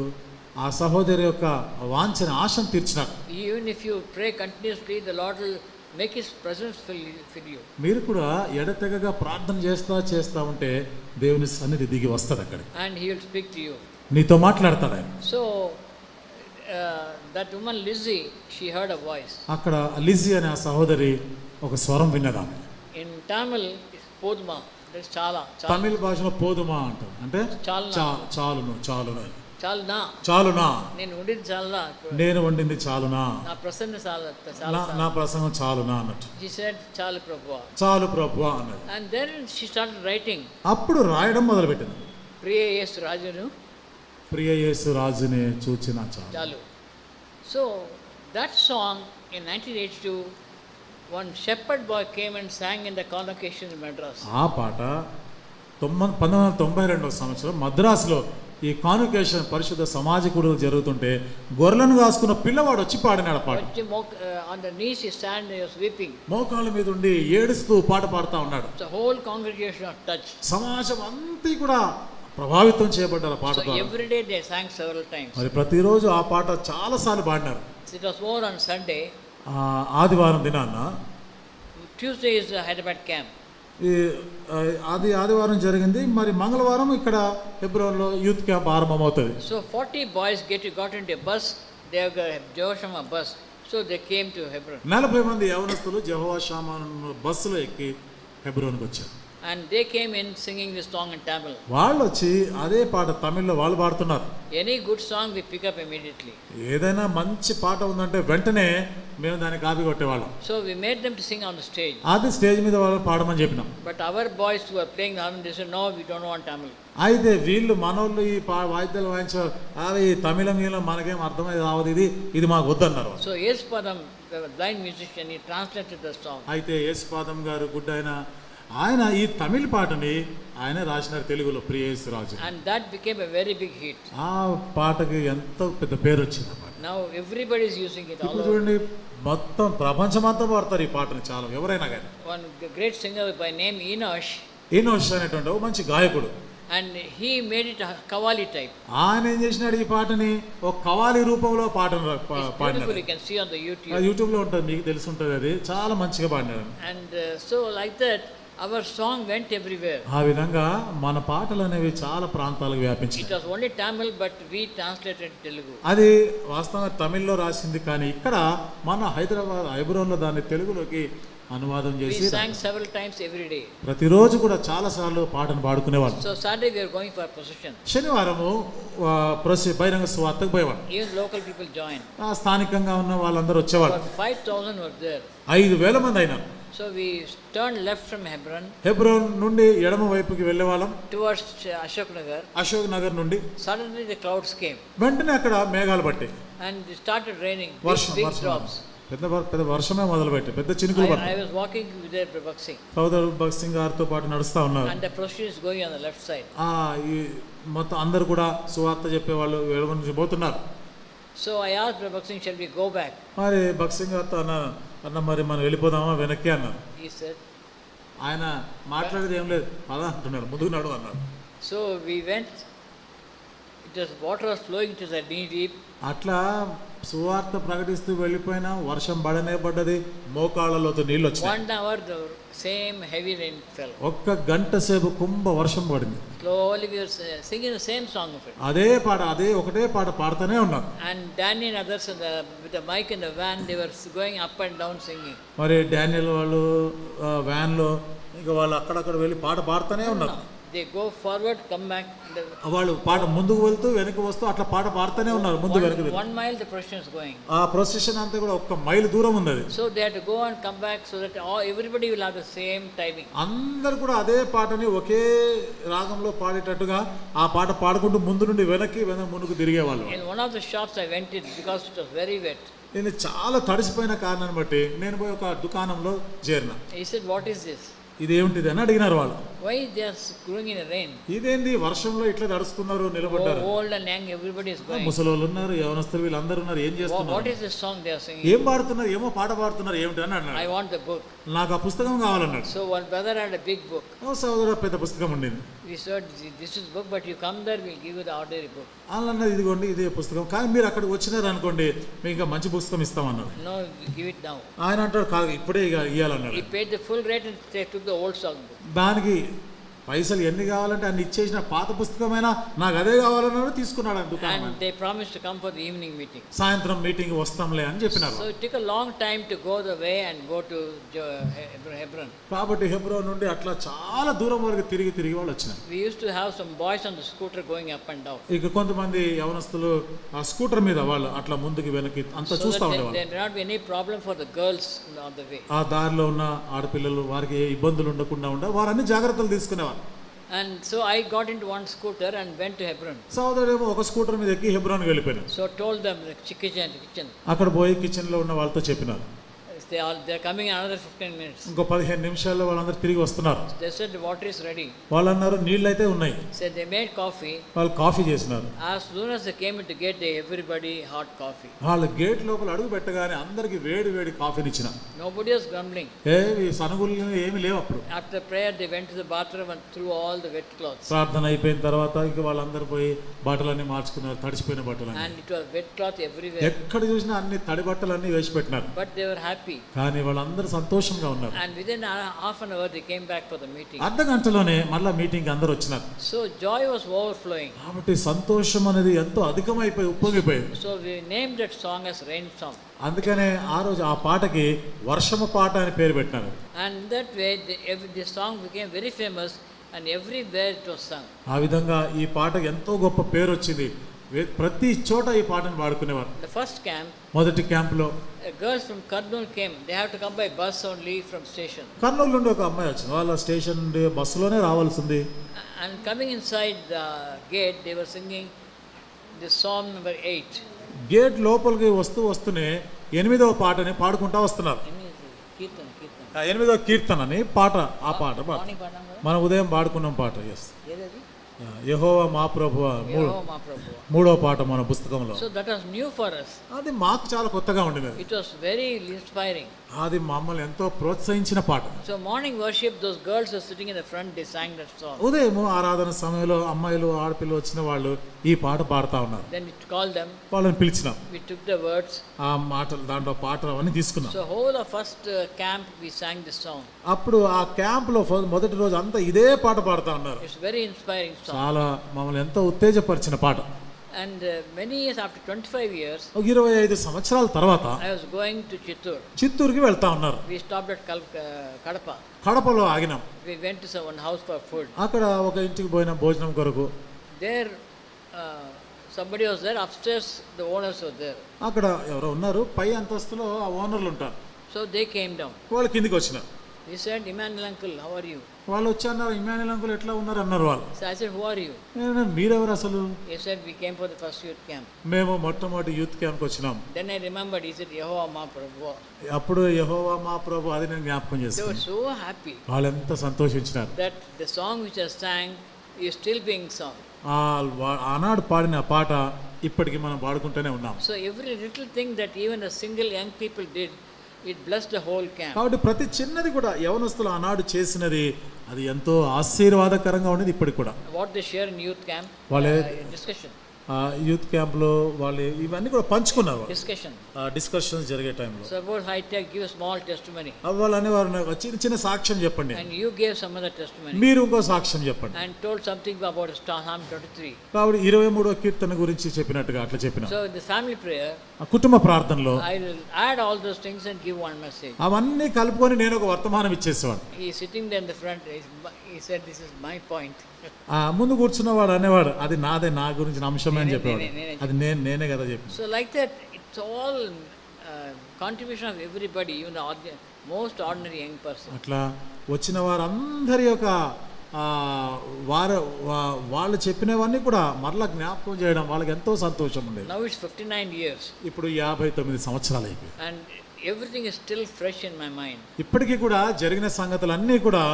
ఆ సహోదరి యొక్క వాంఛన ఆశను తీర్చినాడు. Even if you pray continuously, the Lord will make his presence fill you. మీరు కూడా ఎడతెగగా ప్రార్థన చేస్తా ఉంటే దేవుని సన్నిధి దిగి వస్తాడు అక్కడికి. And he will speak to you. నీతో మాట్లాడతాడు ఆయన. So that woman Lizzie, she heard a voice. అక్కడ లిజీ అనే ఆ సహోదరి ఒక స్వరం విన్నదా. In Tamil is poduma, that's chala. తమిళ భాషలో పోదుమా అంటారు, అంటే చాలును చాలునా, నేను వండింది చాలునా, నా ప్రసంగం చాలునా అన్నట్టు. She said చాలు ప్రభువా అన్నది. And then she started writing. అప్పుడు రాయడం మొదలుపెట్టింది. ప్రియ యేసు రాజుని చూచిన చాలు. So that song in 1982, one shepherd boy came and sang in the convocation in Madras. ఆ పాట 1992వ సంవత్సరం మద్రాసులో ఈ కాన్వకేషన్ పరిశుద్ధ సమాజ కూడులు జరుగుతుంటే గొర్రెలను కాసుకున్న పిల్లవాడు వచ్చి పాడినాడు పాట. On the knees he stand, he was weeping. మోకాళ్ళ మీద ఉండి ఏడుస్తూ పాట పాడుతా ఉన్నాడు. The whole congregation was touched. సమాజం అంతా కూడా ప్రభావితం చేయబడ్డారు పాట ద్వారా. So every day they sang several times. మరి ప్రతిరోజు ఆ పాట చాలా సార్లు పాడినారు. It was more on Sunday. ఆదివారం దినాన. Tuesday is the Hyderabad camp. ఆదివారం జరిగింది. మరి మంగళవారం ఇక్కడ హెబ్రోన్లో youth camp ఆరంభమవుతుంది. So 40 boys got into a bus. They have Jehoshama bus. So they came to Hebron. 40 మంది యవనస్తులు యెహోవా షామా బస్సులో ఎక్కి హెబ్రోన్కి వచ్చారు. And they came in singing this song in Tamil. వాళ్ళు వచ్చి అదే పాట తమిళ్లో వాళ్ళు పాడుతున్నారు. Any good song we pick up immediately. ఏదైనా మంచి పాట ఉందంటే వెంటనే మేము దాన్ని copy కొట్టేవాళ్ళం. So we made them to sing on the stage. అది స్టేజ్ మీద వాళ్ళు పాడమని చెప్పినాం. But our boys who are playing Tamil, they said no, we don't want Tamil. అయితే వీళ్ళు మనోళ్ళు ఈ వాయిద్యాలు వాయించారు, అవి తమిళం మనకేం అర్థమైంది రావదు, ఇది మాకు వద్దన్నారు. So Yespadam, the blind musician, he translated the song. అయితే యేసుపాదం గారు గుడ్ ఆయన ఈ తమిళ పాటని ఆయన రాసినారు తెలుగులో, ప్రియ యేసు రాజు. And that became a very big hit. ఆ పాటకి ఎంతో పెద్ద పేరు వచ్చింది ఆ పాట. Now everybody is using it. ఇప్పుడు చూడండి మొత్తం ప్రపంచమంతా పాడతారు ఈ పాటని, చాలా ఎవరైనా కానీ. One great singer by name Enosh అనేటువంటి ఒక మంచి గాయకుడు. And he made it a Qawwali type. ఆయన ఏం చేసినాడు, ఈ పాటని ఒక కవాలి రూపంలో పాటను పాడినాడు. You can see on the YouTube. యూట్యూబ్లో ఉంటుంది, మీకు తెలిసి ఉంటుంది, అది చాలా మంచిగా పాడినాడు. And so like that our song went everywhere. ఆ విధంగా మన పాటలు అనేవి చాలా ప్రాంతాలకు వ్యాపించాయి. It was only Tamil, but we translated Telugu. అది వాస్తవంగా తమిళ్లో రాసింది, కానీ ఇక్కడ మన హైదరాబాద్ హెబ్రోన్లో దాన్ని తెలుగులోకి అనువాదం చేసి we sang several times every day. ప్రతిరోజు కూడా చాలా సార్లు పాటను పాడుకునేవాళ్ళు. So Saturday we are going for procession. శనివారము బహిరంగ సువార్తకు పోయేవాళ్ళు. Even local people joined. స్థానికంగా ఉన్న వాళ్ళందరూ వచ్చేవాళ్ళు. 5,000 were there. 5,000 మంది అయినారు. So we turned left from Hebron. Hebron నుండి ఎడమ వైపుకి వెళ్ళే వాళ్ళం. Towards Ashok Nagar. నుండి Suddenly the clouds came. వెంటనే అక్కడ మేఘాలు పట్టాయి. And it started raining. వర్షం Big drops. పెద్ద వర్షమే మొదలుపెట్టి పెద్ద చినుకులు I పడతాయి. was walking with their Prabhak Singh, సోదరు భగత్ సింగ్ గారితో పాటు నడుస్తా ఉన్నారు. and the procession is going on the left side. ఈ మొత్తం అందరు కూడా సువార్త చెప్పేవాళ్ళు వెలుగు నుంచి పోతున్నారు. So I asked Prabhak Singh, shall we go back? మరి భగత్ సింగ్ గారితో అన్న మరి మనం వెళ్ళిపోదామా వెనక్కి అన్నారు. He said. ఆయన మాట్లాడేది ఏం లేదు, పదా అంటున్నారు, ముందుకు నడు అన్నారు. So we went. Water was flowing to the knee deep. అట్లా సువార్త ప్రకటిస్తూ వెళ్ళిపోయినా వర్షం పడదే, మోకాళ్ళలోతో నీళ్ళు వచ్చాయి. 1 hour the same heavy rain fell. ఒక్క గంట సేపు కుంభ వర్షం పడింది. Slowly we were singing the same song of it. అదే ఒకటే పాట పాడుతూనే ఉన్నారు. And Danny and others with the mic in the van, they were going up and down singing. మరి డానియల్ వాళ్ళు వ్యాన్ లో ఇంకా వాళ్ళు అక్కడక్కడ వెళ్ళి పాట పాడుతూనే ఉన్నారు. They go forward, come back. వాళ్ళు పాట ముందుకు వెళ్తూ వెనక్కి వస్తూ అట్లా పాట పాడుతూనే ఉన్నారు. ముందు వెనక్కి 1 mile the procession is going. ఆ ప్రొసెషన్ అంతా కూడా 1 మైల్ దూరం ఉంది అది. So they have to go and come back so that everybody will have the same timing. అందరు కూడా అదే పాటని ఒకే రాగంలో పాడేటట్టుగా ఆ పాట పాడుకుంటూ ముందు నుండి వెనక్కి ముందుకు తిరిగేవాళ్ళు. In one of the shops I went in because it was very wet. నేను చాలా తడిసిపోయిన కారణాన్ని బట్టి నేను పోయి ఒక దుకాణంలో చేరిన. He said, what is this? ఇదేమిటిది అని అడిగినారు వాళ్ళు. Why they are going in the rain? ఇదేంది వర్షంలో ఇట్లా నడుస్తున్నారు, నిలబడ్డారు. Old and young, everybody is going. ముసలోళ్ళు ఉన్నారు, యవనస్తులు, వీళ్ళందరూ ఉన్నారు. ఏం చేస్తున్నారు? What is this song they are singing? ఏం పాడుతున్నారు? ఏమో పాట పాడుతున్నారు, ఏమిటి అని అన్నాడు. I want the book. నాకు ఆ పుస్తకం కావాలన్నాడు. So one brother had a big book. సోదరు పెద్ద పుస్తకం ఉండింది. We said, this is book, but you come there, we'll give you the ordinary book. అన్నది ఇదిగోండి ఇదే పుస్తకం, కానీ మీరు అక్కడికి వచ్చినారు అనుకోండి మీకు ఇంకా మంచి పుస్తకం ఇస్తామన్నారు. No, give it now. ఆయన అంటాడు కాదు ఇప్పుడే ఇవ్వాలన్నాడు. He paid the full rate and they took the old song book. దానికి పైసలు ఎన్ని కావాలంటే అన్ని ఇచ్చేసిన పాత పుస్తకమైనా నాకు అదే కావాలన్నాడు, తీసుకున్నాడు అని దుకాణం. And they promised to come for the evening meeting. సాయంత్రం మీటింగ్ వస్తాంలే అని చెప్పినారు. So it took a long time to go the way and go to Hebron. కాబట్టి హెబ్రోన్ నుండి అట్లా చాలా దూరం వరకు తిరిగి వాళ్ళు వచ్చినారు. We used to have some boys on the scooter going up and down. ఇక కొంతమంది యవనస్తులు ఆ స్కూటర్ మీద వాళ్ళు అట్లా ముందుకి వెనక్కి అంతా చూస్తూ ఉండేవాళ్ళు. There not be any problem for the girls on the way. ఆ దారిలో ఉన్న ఆడపిల్లలు వారికి ఏ ఇబ్బందులు ఉండకుండా వారన్ని జాగ్రత్తలు తీసుకునేవారు. And so I got into one scooter and went to Hebron. సోదరుడేమో ఒక స్కూటర్ మీద ఎక్కి హెబ్రోన్కి వెళ్ళిపోయాను. So told them the kitchen. అక్కడ పోయి కిచెన్ లో ఉన్న వాళ్ళతో చెప్పినారు. They're coming in another 15 minutes. ఇంకో 15 నిమిషాల్లో వాళ్ళందరూ తిరిగి వస్తున్నారు. They said the water is ready. వాళ్ళు అన్నారు నీళ్ళు అయితే ఉన్నాయి. Said they made coffee. వాళ్ళు కాఫీ చేసినారు. As soon as they came into gate, they everybody hot coffee. వాళ్ళు గేట్ లోపల అడుగు పెట్టగానే అందరికి వేడి కాఫీని ఇచ్చిన. Nobody was grumbling. ఏవి సనుగులు ఏమీ లేవు అప్పుడు. After prayer, they went to the bathroom and threw all the wet clothes. ప్రార్థన అయిపోయిన తర్వాత ఇక వాళ్ళందరూ పోయి బట్టలన్నీ మార్చుకున్నారు, తడిసిపోయిన బట్టలన్నీ. And it was wet cloth everywhere. ఎక్కడ చూసినా అన్ని తడి బట్టలన్నీ వేసి పెట్టినారు. But they were happy. కానీ వాళ్ళందరూ సంతోషంగా ఉన్నారు. And within half an hour, they came back for the meeting. అర్ధ గంటలోనే మళ్ళా మీటింగ్ అందరూ వచ్చినారు. So joy was overflowing. కాబట్టి సంతోషం అనేది ఎంతో అధికమైపోయి ఉప్పొంగిపోయింది. So we named that song as rain song. అందుకనే ఆ రోజు ఆ పాటకి వర్షము పాట అని పేరు పెట్టినారు. And that way the song became very famous and everywhere it was sung. ఆ విధంగా ఈ పాటకి ఎంతో గొప్ప పేరు వచ్చింది. ప్రతి చోట ఈ పాటను పాడుకునేవారు. The first camp, మొదటి క్యాంపులో girls from Kurnool came. They have to come by bus only from station. Kurnool నుండి ఒక అమ్మాయి వచ్చింది. వాళ్ళ స్టేషన్ నుండి బస్సులోనే రావాల్సింది. And coming inside the gate, they were singing the psalm number 8. Gate లోపలికి వస్తూనే 8వ పాటని పాడుకుంటా వస్తున్నారు. Kirtan. 8వ కీర్తనని పాట. ఆ పాట మనం ఉదయం పాడుకున్నాం పాట. ఎస్, యెహోవా మా ప్రభువా, 3వ పాట మన పుస్తకంలో. So that was new for us. అది మాకు చాలా కొత్తగా ఉండింది. It was very inspiring. అది మమ్మల్ని ఎంతో ప్రోత్సహించిన పాట. So morning worship, those girls were sitting in the front, they sang that song. ఉదయం ఆరాధన సమయంలో అమ్మాయిలు ఆడపిల్లలు వచ్చిన వాళ్ళు ఈ పాట పాడుతా ఉన్నారు. Then we called them. వాళ్ళని పిలిచినాం. We took the words. ఆ మాటలు దాంట్లో పాటలు అవన్నీ తీసుకున్నాం. So whole of first camp we sang this song. అప్పుడు ఆ క్యాంప్ లో మొదటి రోజు అంతా ఇదే పాట పాడుతా ఉన్నారు. It's very inspiring song. చాలా మమ్మల్ని ఎంతో ఉత్తేజపరిచిన పాట. And many years after 25 years, 25 సంవత్సరాల తర్వాత I was going to చిత్తూరుకి వెళ్తా ఉన్నారు. We stopped at Kadapa. కడపలో ఆగినాం. We went to one house for food. అక్కడ ఒక ఇంటికి పోయిన భోజనం కొరకు. There somebody was there upstairs, the owners were there. అక్కడ ఎవరో ఉన్నారు, పై అంతస్తులో ఆ ఓనర్లు ఉంటారు. So they came down. వాళ్ళు కిందికి వచ్చినారు. He said, Emmanuel uncle, how are you? వాళ్ళు వచ్చి అన్నారు, ఇమాన్యుల్ అంకుల్ ఎట్లా ఉన్నారు అన్నారు వాళ్ళు. So I said, who are you? నేను, మీరెవరు అసలు? He said, we came for the first youth camp. మేము మొట్టమొదటి యూత్ క్యాంప్కి వచ్చినాం. Then I remembered, he said, Yehovah Ma Prabhu. అప్పుడు యెహోవా మా ప్రభు, అది నేను జ్ఞాపకం They were చేస్తాను. so happy వాళ్ళు ఎంత సంతోషించినారు. that the song which I sang is still being sung. ఆనాడు పాడిన పాట ఇప్పటికి మనం పాడుకుంటూనే ఉన్నాం. So every little thing that even a single young people did, it blessed the whole camp. కాబట్టి ప్రతి చిన్నది కూడా యవనస్తులు ఆనాడు చేసినది అది ఎంతో ఆశీర్వాదకరంగా ఉండేది ఇప్పటికి కూడా. What they share in youth camp, వాళ్ళే discussion. యూత్ క్యాంప్లో వాళ్ళు ఇవన్నీ కూడా పంచుకున్నారు. Discussion. డిస్కషన్స్ జరిగే టైంలో So about high tech, give a small testimony. వాళ్ళు అనేవారు, నాకు చిన్న చిన్న సాక్ష్యం చెప్పండి, And you gave some other testimony. మీరు ఇంకో సాక్ష్యం చెప్పండి. And told something about Psalm 23. కాబట్టి 23వ కీర్తన గురించి చెప్పినట్టుగా అట్లా చెప్పిన. So in the family prayer, కుటుంబ ప్రార్థనలో I will add all those things and give one message. అవన్నీ కలుపుకొని నేను ఒక వర్తమానం ఇచ్చేసేవాడు. He is sitting there in the front. He said, "This is my point." ముందు కూర్చున్నవాడు అనేవాడు, అది నాదే, నా గురించి అంశమే అని చెప్పేవాడు. అది నేనే కదా చెప్పి. So like that, it's all contribution of everybody, even the most ordinary young person. అట్లా వచ్చిన వారందరి యొక్క వాళ్ళు చెప్పినవన్నీ కూడా మరలా జ్ఞాపకం చేయడం వాళ్ళకి ఎంతో సంతోషం ఉండేది. Now it's 59 years. ఇప్పుడు 59 సంవత్సరాలు అయిపోయి. And everything is still fresh in my mind. ఇప్పటికీ కూడా జరిగిన సంగతులు అన్నీ కూడా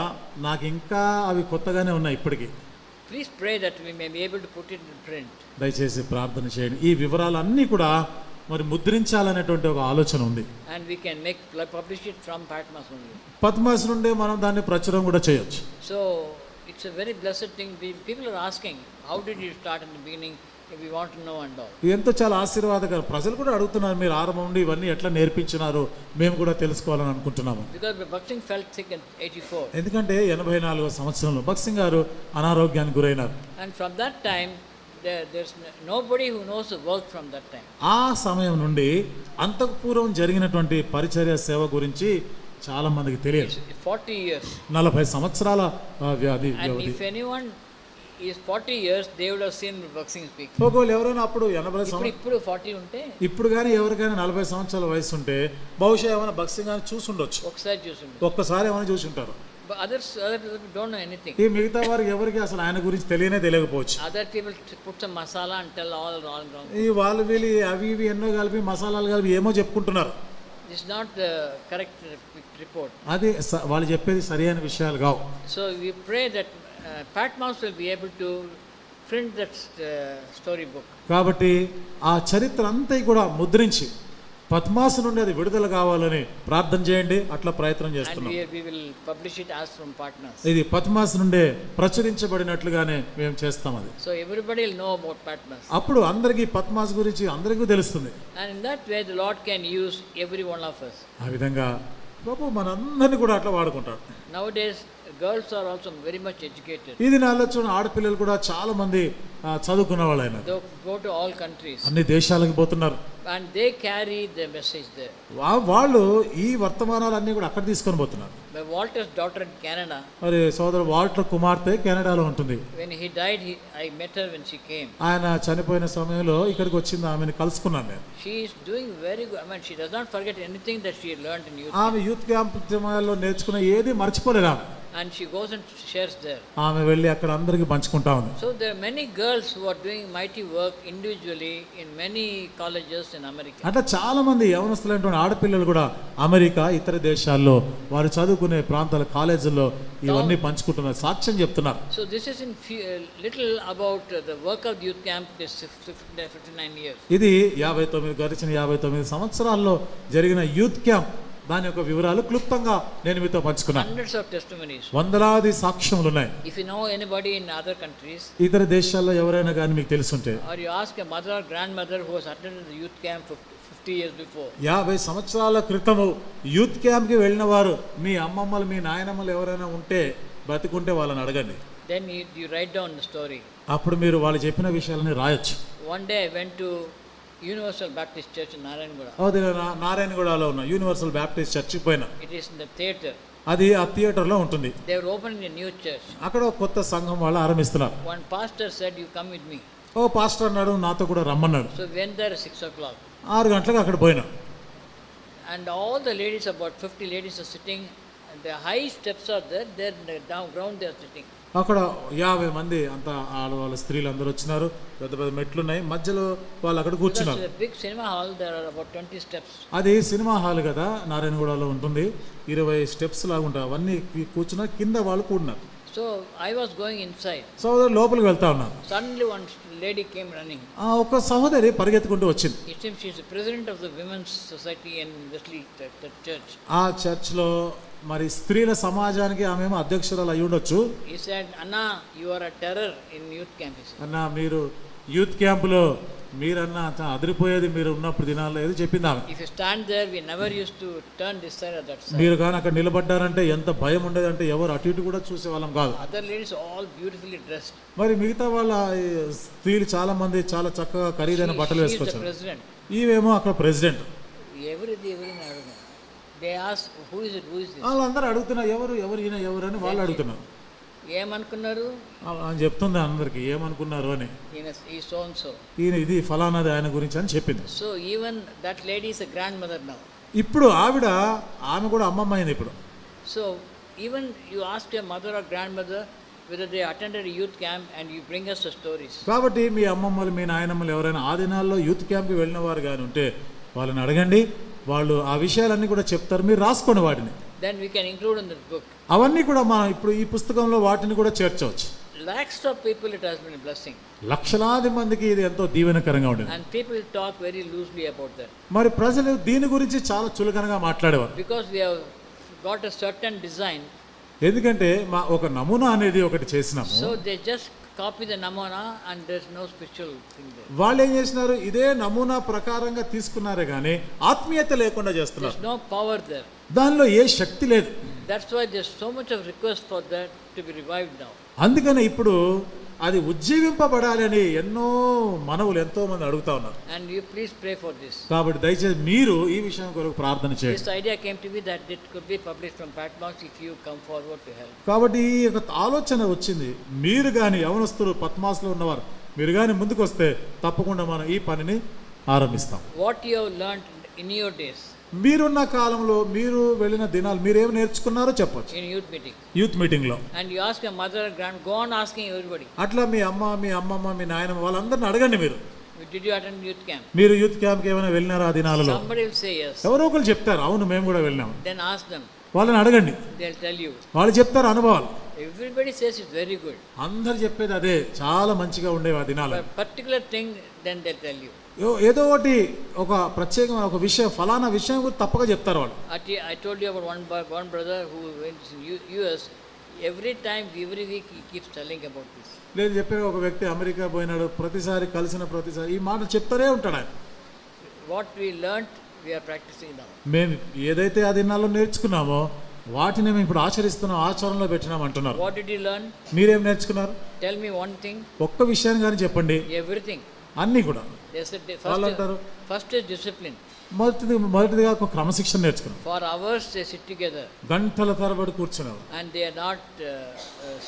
నాకు ఇంకా అవి కొత్తగానే ఉన్నాయి ఇప్పటికీ. Please pray that we may be able to put it in print. దయచేసి ప్రార్థన చేయండి. ఈ వివరాలన్నీ కూడా మరి ముద్రించాలనేటువంటి ఒక ఆలోచన ఉంది. And we can publish it from Patmos only. Padma's నుండే మనం దాన్ని ప్రచురం కూడా చేయొచ్చు. So it's a very blessed thing. People are asking, how did you start in the beginning? If we want to know and all. ఎంతో చాలా ఆశీర్వాదకరం. ప్రజలు కూడా అడుగుతున్నారు, మీరు ఆరంభం నుండి ఇవన్నీ ఎట్లా నేర్పించినారు, మేము కూడా తెలుసుకోవాలని అనుకుంటున్నాము. Because Bhakt Singh felt sick in 84. ఎందుకంటే 84వ సంవత్సరంలో భక్త్ సింగ్ గారు అనారోగ్యానికి గురైనారు. And from that time, there's nobody who knows the work from that time. ఆ సమయం నుండి అంతకు పూర్వం జరిగినటువంటి పరిచర్య సేవ గురించి చాలా మందికి తెలియదు. 40 years. 40 సంవత్సరాల వ్యాధి. And if anyone is 40 years, they would have seen Bhakt Singh speak. ఒకవేళ ఎవరైనా అప్పుడు 80 సంవత్సరాలు, ఇప్పుడు 40 ఉంటే, ఇప్పుడు కానీ ఎవరికైనా 40 సంవత్సరాల వయసు ఉంటే బహుశా ఏమైనా భక్త్ సింగ్ గారిని చూసి ఉండొచ్చు. ఒకసారి చూసి ఒక్కసారి ఏమైనా చూసి ఉంటారు. But others don't know anything. ఈ మిగతా వారికి ఎవరికి అసలు ఆయన గురించి తెలియకపోవచ్చు. Other people put some masala and tell all wrong. ఈ వాళ్ళు వీళ్ళు అవి ఇవి ఎన్నో కలిపి మసాలాలు కలిపి ఏమో చెప్పుకుంటున్నారు. It's not the correct report. అది వాళ్ళు చెప్పేది సరైన విషయాలు కావు. So we pray that Patmos will be able to print that story book. కాబట్టి ఆ చరిత్ర అంతా కూడా ముద్రించి పద్మాస్ నుండి అది విడుదల కావాలని ప్రార్థన చేయండి. అట్లా ప్రయత్నం చేస్తున్నాం. And we will publish it as from Patmos. ఇది పద్మాస్ నుండే ప్రచురించబడినట్లుగానే మేము చేస్తాం అది. So everybody will know about Patmos. అప్పుడు అందరికీ పద్మాస్ గురించి అందరికీ తెలుస్తుంది. And in that way the Lord can use every one of us. ఆ విధంగా ప్రభు మనందరినీ కూడా అట్లా వాడుకుంటాడు. Nowadays girls are also very much educated. ఇది నాలో చూడండి, ఆడపిల్లలు కూడా చాలా మంది చదువుకున్న వాళ్ళైనా They go to all countries. అన్ని దేశాలకు పోతున్నారు. And they carry the message there. వాళ్ళు ఈ వర్తమానాలన్నీ కూడా అక్కడ తీసుకొని పోతున్నారు. My Walter's daughter in Canada. మరి సోదరు వాల్టర్ కుమార్తె కెనడాలో ఉంటుంది. When he died, I met her when she came. ఆయన చనిపోయిన సమయంలో ఇక్కడికి వచ్చింది, ఆమెను కలుసుకున్నాను నేను. She is doing very good. I mean, she does not forget anything that she learned in youth. ఆమె యూత్ క్యాంప్ సమయాల్లో నేర్చుకున్న ఏది మర్చిపోలేదు ఆమె. And she goes and shares there. ఆమె వెళ్ళి అక్కడ అందరికి పంచుకుంటా ఉంది. So there are many girls who are doing mighty work individually in many colleges in America. అట్లా చాలా మంది యవనస్తులైనటువంటి ఆడపిల్లలు కూడా అమెరికా ఇతర దేశాల్లో వారు చదువుకునే ప్రాంతాల కాలేజీల్లో ఇవన్నీ పంచుకుంటున్నారు, సాక్ష్యం చెప్తున్నారు. So this is in little about the work of the youth camp this 59 years. ఇది 59 సంవత్సరాల్లో జరిగిన యూత్ క్యాంప్, దాని యొక్క వివరాలు క్లుప్తంగా నేను మీతో పంచుకున్నాను. Hundreds of testimonies. వందలాది సాక్ష్యములు ఉన్నాయి. If you know anybody in other countries, ఇతర దేశాల్లో ఎవరైనా కానీ మీకు తెలుసుంటే, or you ask a mother or grandmother who has attended the youth camp 50 years before, 50 సంవత్సరాల క్రితము యూత్ క్యాంప్కి వెళ్ళిన వారు మీ అమ్మమ్మలు మీ నాయనమ్మలు ఎవరైనా ఉంటే బ్రతికుంటే వాళ్ళని అడగండి. then you write down the story. అప్పుడు మీరు వాళ్ళు చెప్పిన విషయాలని రాయొచ్చు. One day I went to Universal Baptist Church in Narayanagura. నారాయణగూడలో ఉన్న యూనివర్సల్ బ్యాప్టిస్ట్ చర్చికి పోయినా. It is in the theater. అది ఆ థియేటర్లో ఉంటుంది. They were opening a new church. అక్కడ ఒక కొత్త సంఘం వాళ్ళు ఆరంభిస్తున్నారు. One pastor said, "You come with me." Pastor అన్నాడు, నాతో కూడా రమ్మన్నాడు. So went there at 6 o'clock. 6 గంటలకు అక్కడ పోయినా. And all the ladies, about 50 ladies are sitting And the high steps are there. Then the down ground they are sitting. అక్కడ 50 మంది అంతా ఆడవాళ్ళ స్త్రీలు అందరూ వచ్చినారు. పెద్ద పెద్ద మెట్లు ఉన్నాయి, మధ్యలో వాళ్ళు అక్కడ Because కూర్చున్నారు. it's a big cinema hall. There are about 20 steps. అది సినిమా హాల్ కదా, నారాయణగూడలో ఉంటుంది. 20 స్టెప్స్ లాగా ఉంటాయి. అవన్నీ కూర్చున్న కింద వాళ్ళు కూడినారు. So I was going inside. సోదరు లోపలికి వెళ్తా ఉన్నారు. Suddenly one lady came running. ఒక సహోదరి పరిగెత్తుకుంటూ వచ్చింది. It seems she is the president of the women's society in Wesley church. ఆ చర్చ్లో మరి స్త్రీల సమాజానికి ఆమె అధ్యక్షురాలు అయి ఉండొచ్చు. He said, Anna, you are a terror in youth camp. అన్న మీరు యూత్ క్యాంపులో మీరన్నా అదిరిపోయేది మీరు ఉన్నప్పుడు దినాల్లో ఏదో చెప్పింది ఆమె. If you stand there, we never used to turn this side or that side. మీరు కానీ అక్కడ నిలబడ్డారంటే ఎంత భయం ఉండేదంటే ఎవరు అటు ఇటు కూడా చూసేవాళ్ళం కాదు. Other ladies all beautifully dressed. మరి మిగతా వాళ్ళ స్త్రీలు చాలా మంది చాలా చక్కగా ఖరీదైన బట్టలు వేసుకొచ్చారు. ఈవేమో అక్కడ president. Everything. They ask, who is it? వాళ్ళందరూ అడుగుతున్నారు ఎవరు అని వాళ్ళు అడుగుతున్నారు. ఏమనుకున్నారు అని చెప్తుంది అందరికి ఏమనుకున్నారు అని. ఈ సో అండ్ సో, ఈయన ఇది ఫలానాది ఆయన గురించి అని చెప్పింది. So even that lady is a grand mother now. ఇప్పుడు ఆమె కూడా అమ్మమ్మ అయింది ఇప్పుడు. So even you ask your mother are grand mother whether they attended a youth camp and you bring us the stories. కాబట్టి మీ అమ్మమ్మలు మీ నాయనమ్మలు ఎవరైనా ఆ దినాల్లో యూత్ క్యాంప్కి వెళ్ళిన వారు కానీ ఉంటే వాళ్ళని అడగండి, వాళ్ళు ఆ విషయాలన్నీ కూడా చెప్తారు. మీరు రాసుకోండి వాటిని. Then we can include in that book. అవన్నీ కూడా మనం ఇప్పుడు ఈ పుస్తకంలో వాటిని కూడా చేర్చవచ్చు. Lakhs of people it has been a blessing. లక్షలాది మందికి ఇది ఎంతో దీవెనకరంగా ఉండేది. And people talk very loosely about that. మరి ప్రజలు దీని గురించి చాలా చులకనగా మాట్లాడేవారు. Because we have got a certain design. ఎందుకంటే ఒక నమూనా అనేది ఒకటి చేసినాము. So they just copy the namuna and there's no spiritual thing there. వాళ్ళు ఏం చేసినారు, ఇదే నమూనా ప్రకారంగా తీసుకున్నారే కానీ ఆత్మీయత లేకుండా చేస్తున్నారు. There's no power there. దానిలో ఏ శక్తి లేదు. That's why there's so much of request for that to be revived now. అందుకని ఇప్పుడు అది ఉజ్జీవింపబడాలి అని ఎంతో మంది అడుగుతా ఉన్నారు. And you please pray for this. కాబట్టి దయచేసి మీరు ఈ విషయం కొరకు ప్రార్థన చేయండి. This idea came to me that it could be published from Patmos if you come forward to help. కాబట్టి ఈ ఆలోచన వచ్చింది. మీరు కానీ యవనస్తులు పద్మాస్లో ఉన్నవారు మీరు కానీ ముందుకు వస్తే తప్పకుండా మనం ఈ పనిని ఆరంభిస్తాం. What you have learned in your days. మీరున్న కాలంలో మీరు వెళ్ళిన దినాలు మీరు ఏమి నేర్చుకున్నారో చెప్పొచ్చు. In youth meeting లో. And you ask your mother and grand, go on asking everybody. అట్లా మీ అమ్మ మీ అమ్మమ్మ మీ నాయనమ్మ వాళ్ళందరిని అడగండి. మీరు Did you attend youth camp? మీరు యూత్ క్యాంప్కి ఏమైనా వెళ్ళినారా ఆ దినాలలో? Somebody will say yes. ఎవరో ఒకరు చెప్తారు అవును మేము కూడా వెళ్ళాము. Then ask them. వాళ్ళని అడగండి, They'll tell you. వాళ్ళు చెప్తారు అనుభవాలు. Everybody says it's very good. అందరు చెప్పేది అదే, చాలా మంచిగా ఉండేవి ఆ దినాలు. But particular thing, then they'll tell you. ఏదో ఒకటి ఒక ప్రత్యేకమైన ఒక విషయం ఫలానా విషయం గురించి తప్పక చెప్తారు వాళ్ళు. I told you about one brother who went to US. Every week he keeps telling about this. లేదు చెప్పే ఒక వ్యక్తి అమెరికా పోయినాడు, ప్రతిసారి కలిసిన ప్రతిసారి ఈ మాట చెప్తారే ఉంటాడు ఆయన. What we learnt, we are practicing now. మేము ఏదైతే ఆ దినాల్లో నేర్చుకున్నామో వాటిని మేము ఇప్పుడు ఆచరిస్తున్నాం, ఆచరణలో పెట్టినాం అంటున్నారు. What did you learn? మీరేం నేర్చుకున్నారు? Tell me one thing. ఒక్క విషయాన్ని కానీ చెప్పండి. Everything. అన్నీ కూడా. They said first is discipline. మొదటిదిగా ఒక క్రమశిక్షణ నేర్చుకున్నాం. For hours they sit together. గంటల తరబడి కూర్చున్నారు. And they are not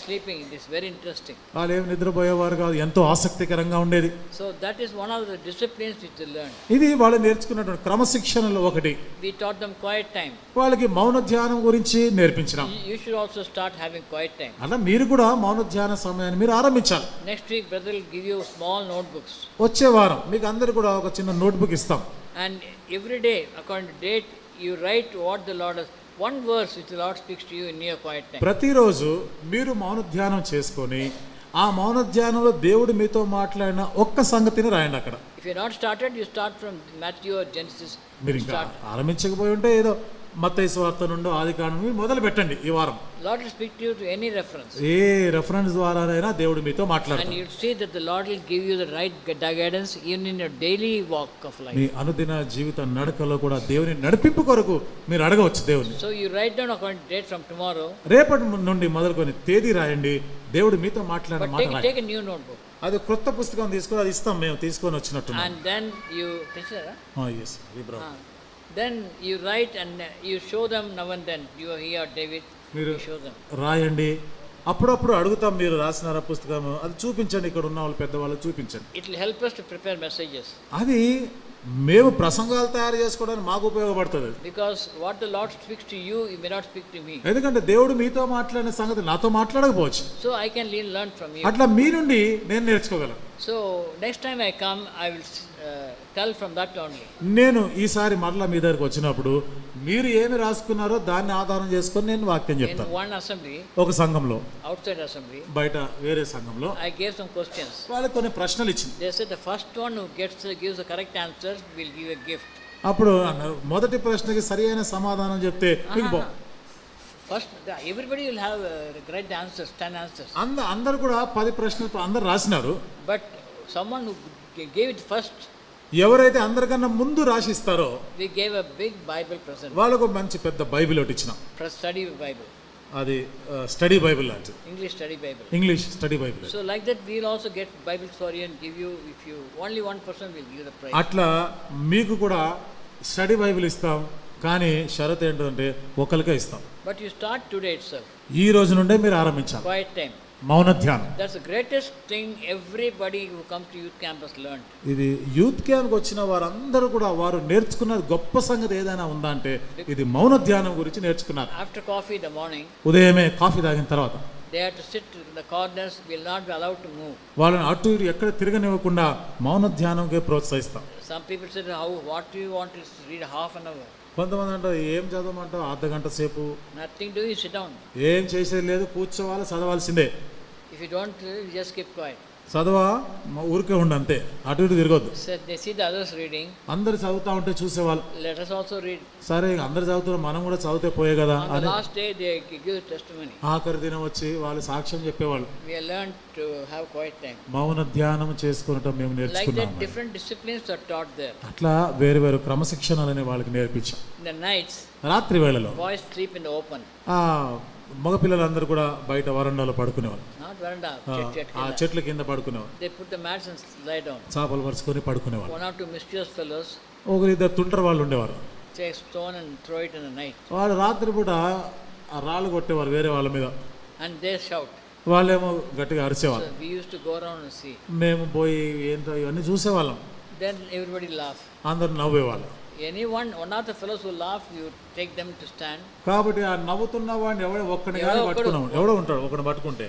sleeping. It is very interesting. వాళ్ళు ఏమి నిద్రపోయేవారు కాదు, ఎంతో ఆసక్తికరంగా ఉండేది. So that is one of the disciplines which they learned. ఇది వాళ్ళు నేర్చుకున్నటువంటి క్రమశిక్షణలో ఒకటి. We taught them quiet time. వాళ్ళకి మౌన ధ్యానం గురించి నేర్పించినాం. You should also start having quiet time. అలా మీరు కూడా మౌన ధ్యాన సమయాన్ని మీరు ఆరంభించాలి. Next week brother will give you small notebooks. వచ్చే వారం మీకు అందరు కూడా ఒక చిన్న నోట్బుక్ ఇస్తాం. And every day according to date you write what the Lord has, one verse which the Lord speaks to you in your quiet time. ప్రతిరోజు మీరు మౌన ధ్యానం చేసుకొని ఆ మౌన ధ్యానంలో దేవుడు మీతో మాట్లాడిన ఒక్క సంగతిని రాయండి అక్కడ. If you not started, you start from Matthew or Genesis. మీరు ఇంకా ఆరంభించకపోయి ఉంటే ఏదో మత్తయి సువార్త నుండి ఆదికాండం మొదలు పెట్టండి ఈ వారం. Lord will speak to you to any reference. ఏ రెఫరెన్స్ ద్వారానైనా దేవుడు మీతో మాట్లాడతాడు. And you'll see that the Lord will give you the right guidance even in your daily walk of life. మీ అనుదిన జీవిత నడకలో కూడా దేవుని నడిపింపు కొరకు మీరు అడగవచ్చు దేవుని. So you write down according to date from tomorrow. రేపటి నుండి మొదలుకొని తేదీ రాయండి, దేవుడు మీతో మాట్లాడిన మాట రాయండి. Take a new notebook. అది కొత్త పుస్తకం తీసుకొని అది ఇస్తాం, మేము తీసుకొని వచ్చినట్టు. And then you yes Hebron. Then you write and you show them now and then. He or David, you show them. రాయండి, అప్పుడప్పుడు అడుగుతాం, మీరు రాసినారా పుస్తకం, అది చూపించండి, ఇక్కడ ఉన్న వాళ్ళు పెద్దవాళ్ళు చూపించండి. It will help us to prepare messages. అది మేము ప్రసంగాలు తయారు చేసుకోవడానికి మాకు ఉపయోగపడుతుంది. Because what the Lord speaks to you, He may not speak to me. ఎందుకంటే దేవుడు మీతో మాట్లాడిన సంగతి నాతో మాట్లాడకపోవచ్చు. So I can learn from you. అట్లా మీ నుండి నేను నేర్చుకోగలను. So next time I come, I will tell from that only. నేను ఈసారి మరలా మీ దగ్గరికి వచ్చినప్పుడు మీరు ఏమి రాసుకున్నారో దాన్ని ఆధారం చేసుకొని నేను వాక్యం In చెప్తాను. one assembly, ఒక సంఘంలో, outside assembly, బయట వేరే సంఘంలో I gave some questions. వాళ్ళకి కొన్ని ప్రశ్నలు ఇచ్చింది. They said the first one who gives the correct answer will give a gift. అప్పుడు అన్నారు, మొదటి ప్రశ్నకి సరి అయిన సమాధానం చెప్తే మీకు First, everybody will have right answers, 10 answers. అందరు కూడా 10 ప్రశ్నలు అందరు రాసినారు. But someone who gave it first, ఎవరైతే అందరికన్నా ముందు రాసిస్తారో we gave a big Bible present. వాళ్ళకు మంచి పెద్ద బైబిల్ ఒకటి ఇచ్చినాం. Study Bible. అది స్టడీ బైబిల్ లాంటిది, English study Bible. English study Bible. So like that we'll also get Bibles for you and give you, if you only one person will give the prize. అట్లా మీకు కూడా study Bible ఇస్తాం, కానీ షరత్ ఏంటంటే ఒకరికే ఇస్తాం. But you start today itself. ఈ రోజు నుండే మీరు ఆరంభించాలి Quiet time. మౌన ధ్యానం. That's the greatest thing everybody who comes to youth camp has learned. ఇది యూత్ క్యాంప్కి వచ్చిన వారందరూ కూడా వారు నేర్చుకున్నది గొప్ప సంగతి ఏదైనా ఉందా అంటే ఇది మౌన ధ్యానం గురించి నేర్చుకున్నారు. After coffee in the morning, ఉదయమే కాఫీ తాగిన తర్వాత they have to sit in the corners, will not be allowed to move. వాళ్ళని అటు ఇటు ఎక్కడ తిరగనివ్వకుండా మౌన ధ్యానంకే ప్రోత్సహిస్తాం. Some people said, what do you want to read half an hour? కొంతమంది అంటారు, ఏం చదవమంటావు, అర్ధ గంట సేపు. Nothing doing, sit down. ఏం చేసేది లేదు, కూర్చోవాలి, చదవాల్సిందే. If you don't, you just keep quiet. చదవా ఊరికే ఉండు అంతే, అటు ఇటు తిరగొద్దు. So they see the others reading. అందరు చదువుతా ఉంటే చూసేవాళ్ళు, Let us also read. సరే అందరు చదువుతున్నారు మనం కూడా చదివితే పోయే కదా On the అని last day, they give testimony. ఆఖరి దినం వచ్చి వాళ్ళు సాక్ష్యం చెప్పేవాళ్ళు. We have learned to have quiet time. మౌన ధ్యానం చేసుకునటం మేము Like నేర్చుకున్నాం. that, different disciplines are taught there. అట్లా వేరు వేరు క్రమశిక్షణలని వాళ్ళకి నేర్పించాం. In the nights, రాత్రి వేళలో boys sleep in the open. మగపిల్లలందరూ కూడా బయట వరండాలో పడుకునేవాళ్ళు, Not veranda, ఆ చెట్ల కింద పడుకునేవాళ్ళు, They put the mats and lie down. చాపలు పరుచుకొని పడుకునేవాళ్ళు. One or two mischievous fellows ఒకరిద్దరు తుంటరు వాళ్ళు ఉండేవారు, take stone and throw it in the night. వాళ్ళు రాత్రి పూట ఆ రాళ్ళు కొట్టేవారు వేరే వాళ్ళ మీద. And they shout. వాళ్ళేమో గట్టిగా అరిచేవాళ్ళు. So we used to go around and see. మేము పోయి ఏంటో ఇవన్నీ చూసేవాళ్ళం. Then everybody laugh. అందరు నవ్వేవాళ్ళు. One of the fellows who laugh, you take them to stand. కాబట్టి ఆ నవ్వుతున్న వాడిని ఒక్కడిని కానీ పట్టుకున్నాం, ఎవడో ఉంటాడు ఒకడిని పట్టుకుంటే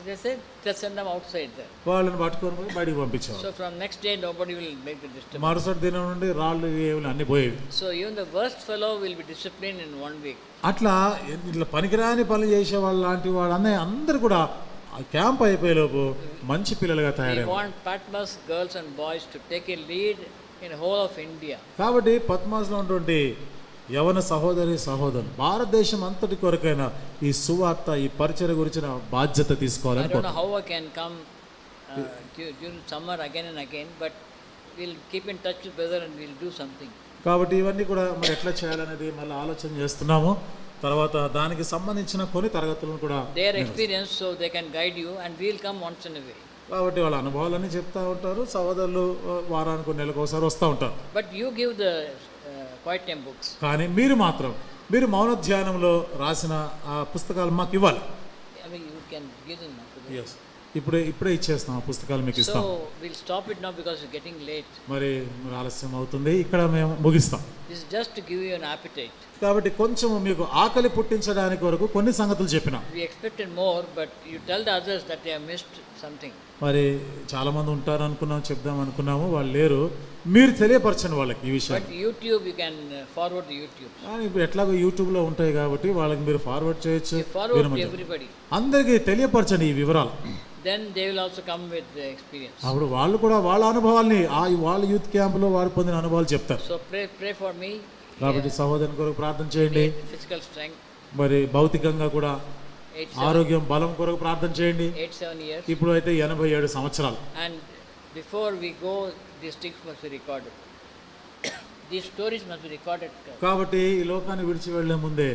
They say they send them outside there. వాళ్ళని పట్టుకొని పోయి బయటికి పంపించేవాళ్ళు. So from next day, nobody will make the disturbance. మరుసటి దినం నుండి రాళ్ళు ఏమి అన్ని పోయేవి. So even the worst fellow will be disciplined in 1 week. అట్లా ఇట్లా పనికిరాని పనులు చేసే వాళ్ళు లాంటి వాళ్ళు అందరూ కూడా క్యాంప్ అయిపోయేలోపు మంచి పిల్లలుగా We తయారయ్యారు. want Patmos girls and boys to take a lead in the whole of India. కాబట్టి పద్మాస్లో ఉన్నటువంటి యవన సహోదరి సహోదరులు భారతదేశం అంతటి కొరకైనా ఈ సువార్త ఈ పరిచయ గురించిన బాధ్యత I తీసుకోవాలని don't know how I can come during summer again and again, but we'll keep in touch with brother and we'll do something. కాబట్టి ఇవన్నీ కూడా మరి ఎట్లా చేయాలనేది మళ్ళీ ఆలోచన చేస్తున్నాము. తర్వాత దానికి సంబంధించిన కొన్ని తరగతులను కూడా Their experience, so they can guide you, and we'll come once in a way. కాబట్టి వాళ్ళ అనుభవాలన్నీ చెప్తా ఉంటారు. సహోదరులు వారానికి నెలకు ఒకసారి వస్తూ ఉంటారు. But you give the quiet time books. కానీ మీరు మౌన ధ్యానంలో రాసిన ఆ పుస్తకాలు మాకు ఇవ్వాలి. I mean, you can give them now. Yes. ఇప్పుడే ఇచ్చేస్తాం, ఆ పుస్తకాలు మీకు ఇస్తాం. So we'll stop it now because it's getting late. మరి ఆలస్యం అవుతుంది, ఇక్కడ మేము ముగిస్తాం. This is just to give you an appetite. కాబట్టి కొంచెం మీకు ఆకలి పుట్టించడానికి వరకు కొన్ని సంగతులు చెప్పినా. We expected more, but you tell the others that they have missed something. మరి చాలా మంది ఉంటారు అనుకున్నాం, చెప్దాం అనుకున్నాము, వాళ్ళు లేరు. మీరు తెలియపరచండి వాళ్ళకి ఈ విషయం. But YouTube, you can forward the YouTube. ఇప్పుడు ఎట్లాగో యూట్యూబ్లో ఉంటాయి కాబట్టి వాళ్ళకి మీరు ఫార్వర్డ్ చేయొచ్చు. You forward to everybody. అందరికీ తెలియపరచండి ఈ వివరాలు. Then they will also come with the experience. అప్పుడు వాళ్ళు కూడా వాళ్ళ అనుభవాల్ని వాళ్ళ యూత్ క్యాంపులో వారు పొందిన అనుభవాలు చెప్తారు. So pray for me. కాబట్టి సహోదరుని కొరకు ప్రార్థన చేయండి. Physical strength. మరి భౌతికంగా కూడా 87 ఆరోగ్యం బలం కొరకు ప్రార్థన చేయండి. 87 years. ఇప్పుడు అయితే 87 సంవత్సరాలు. And before we go, these things must be recorded. These stories must be recorded. కాబట్టి ఈ లోకాన్ని విడిచి వెళ్లే ముందే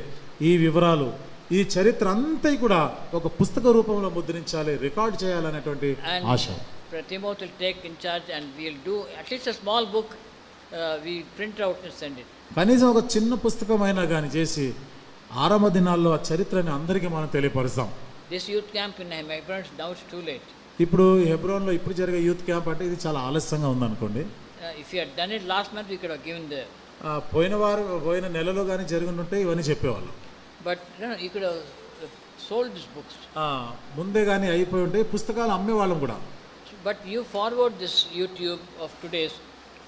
ఈ వివరాలు, ఈ చరిత్ర అంతా కూడా ఒక పుస్తక రూపంలో ముద్రించాలి, రికార్డ్ చేయాలనేటువంటి ఆశ. Timothy will take in charge and we'll do at least a small book. We print out and send it. కనీసం ఒక చిన్న పుస్తకం అయినా కానీ చేసి ఆరంభ దినాల్లో ఆ చరిత్రని అందరికీ మనం తెలియపరుస్తాం. This youth camp in Hebron, now it's too late. ఇప్పుడు హెబ్రోన్లో ఇప్పుడు జరిగే యూత్ క్యాంప్ అంటే ఇది చాలా ఆలస్యంగా ఉందనుకోండి. If you had done it last month, we could have given the. పోయిన నెలలో కానీ జరుగుతుంటే ఇవన్నీ చెప్పేవాళ్ళు. But you could have sold these books. ముందే కానీ అయిపోయి ఉంటే పుస్తకాలు అమ్మేవాళ్ళం కూడా. But you forward this YouTube of today's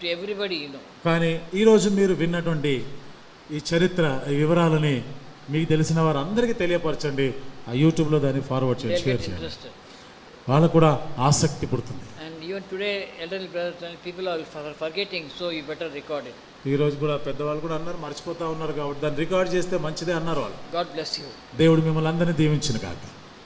to everybody you know. కానీ ఈరోజు మీరు విన్నటువంటి ఈ చరిత్ర ఈ వివరాలని మీకు తెలిసిన వారందరికీ తెలియపరచండి. ఆ యూట్యూబ్లో దాన్ని ఫార్వర్డ్ చేయండి, షేర్ చేయండి. వాళ్ళకు కూడా ఆసక్తి పుడుతుంది. And even today elderly brothers and people are forgetting, so you better record it. ఈ రోజు కూడా పెద్దవాళ్ళు కూడా అన్నారు, మర్చిపోతా ఉన్నారు కాబట్టి దాన్ని రికార్డ్ చేస్తే మంచిదే అన్నారు వాళ్ళు. God bless you. దేవుడు మిమ్మల్ని అందరినీ దీవించును కాక.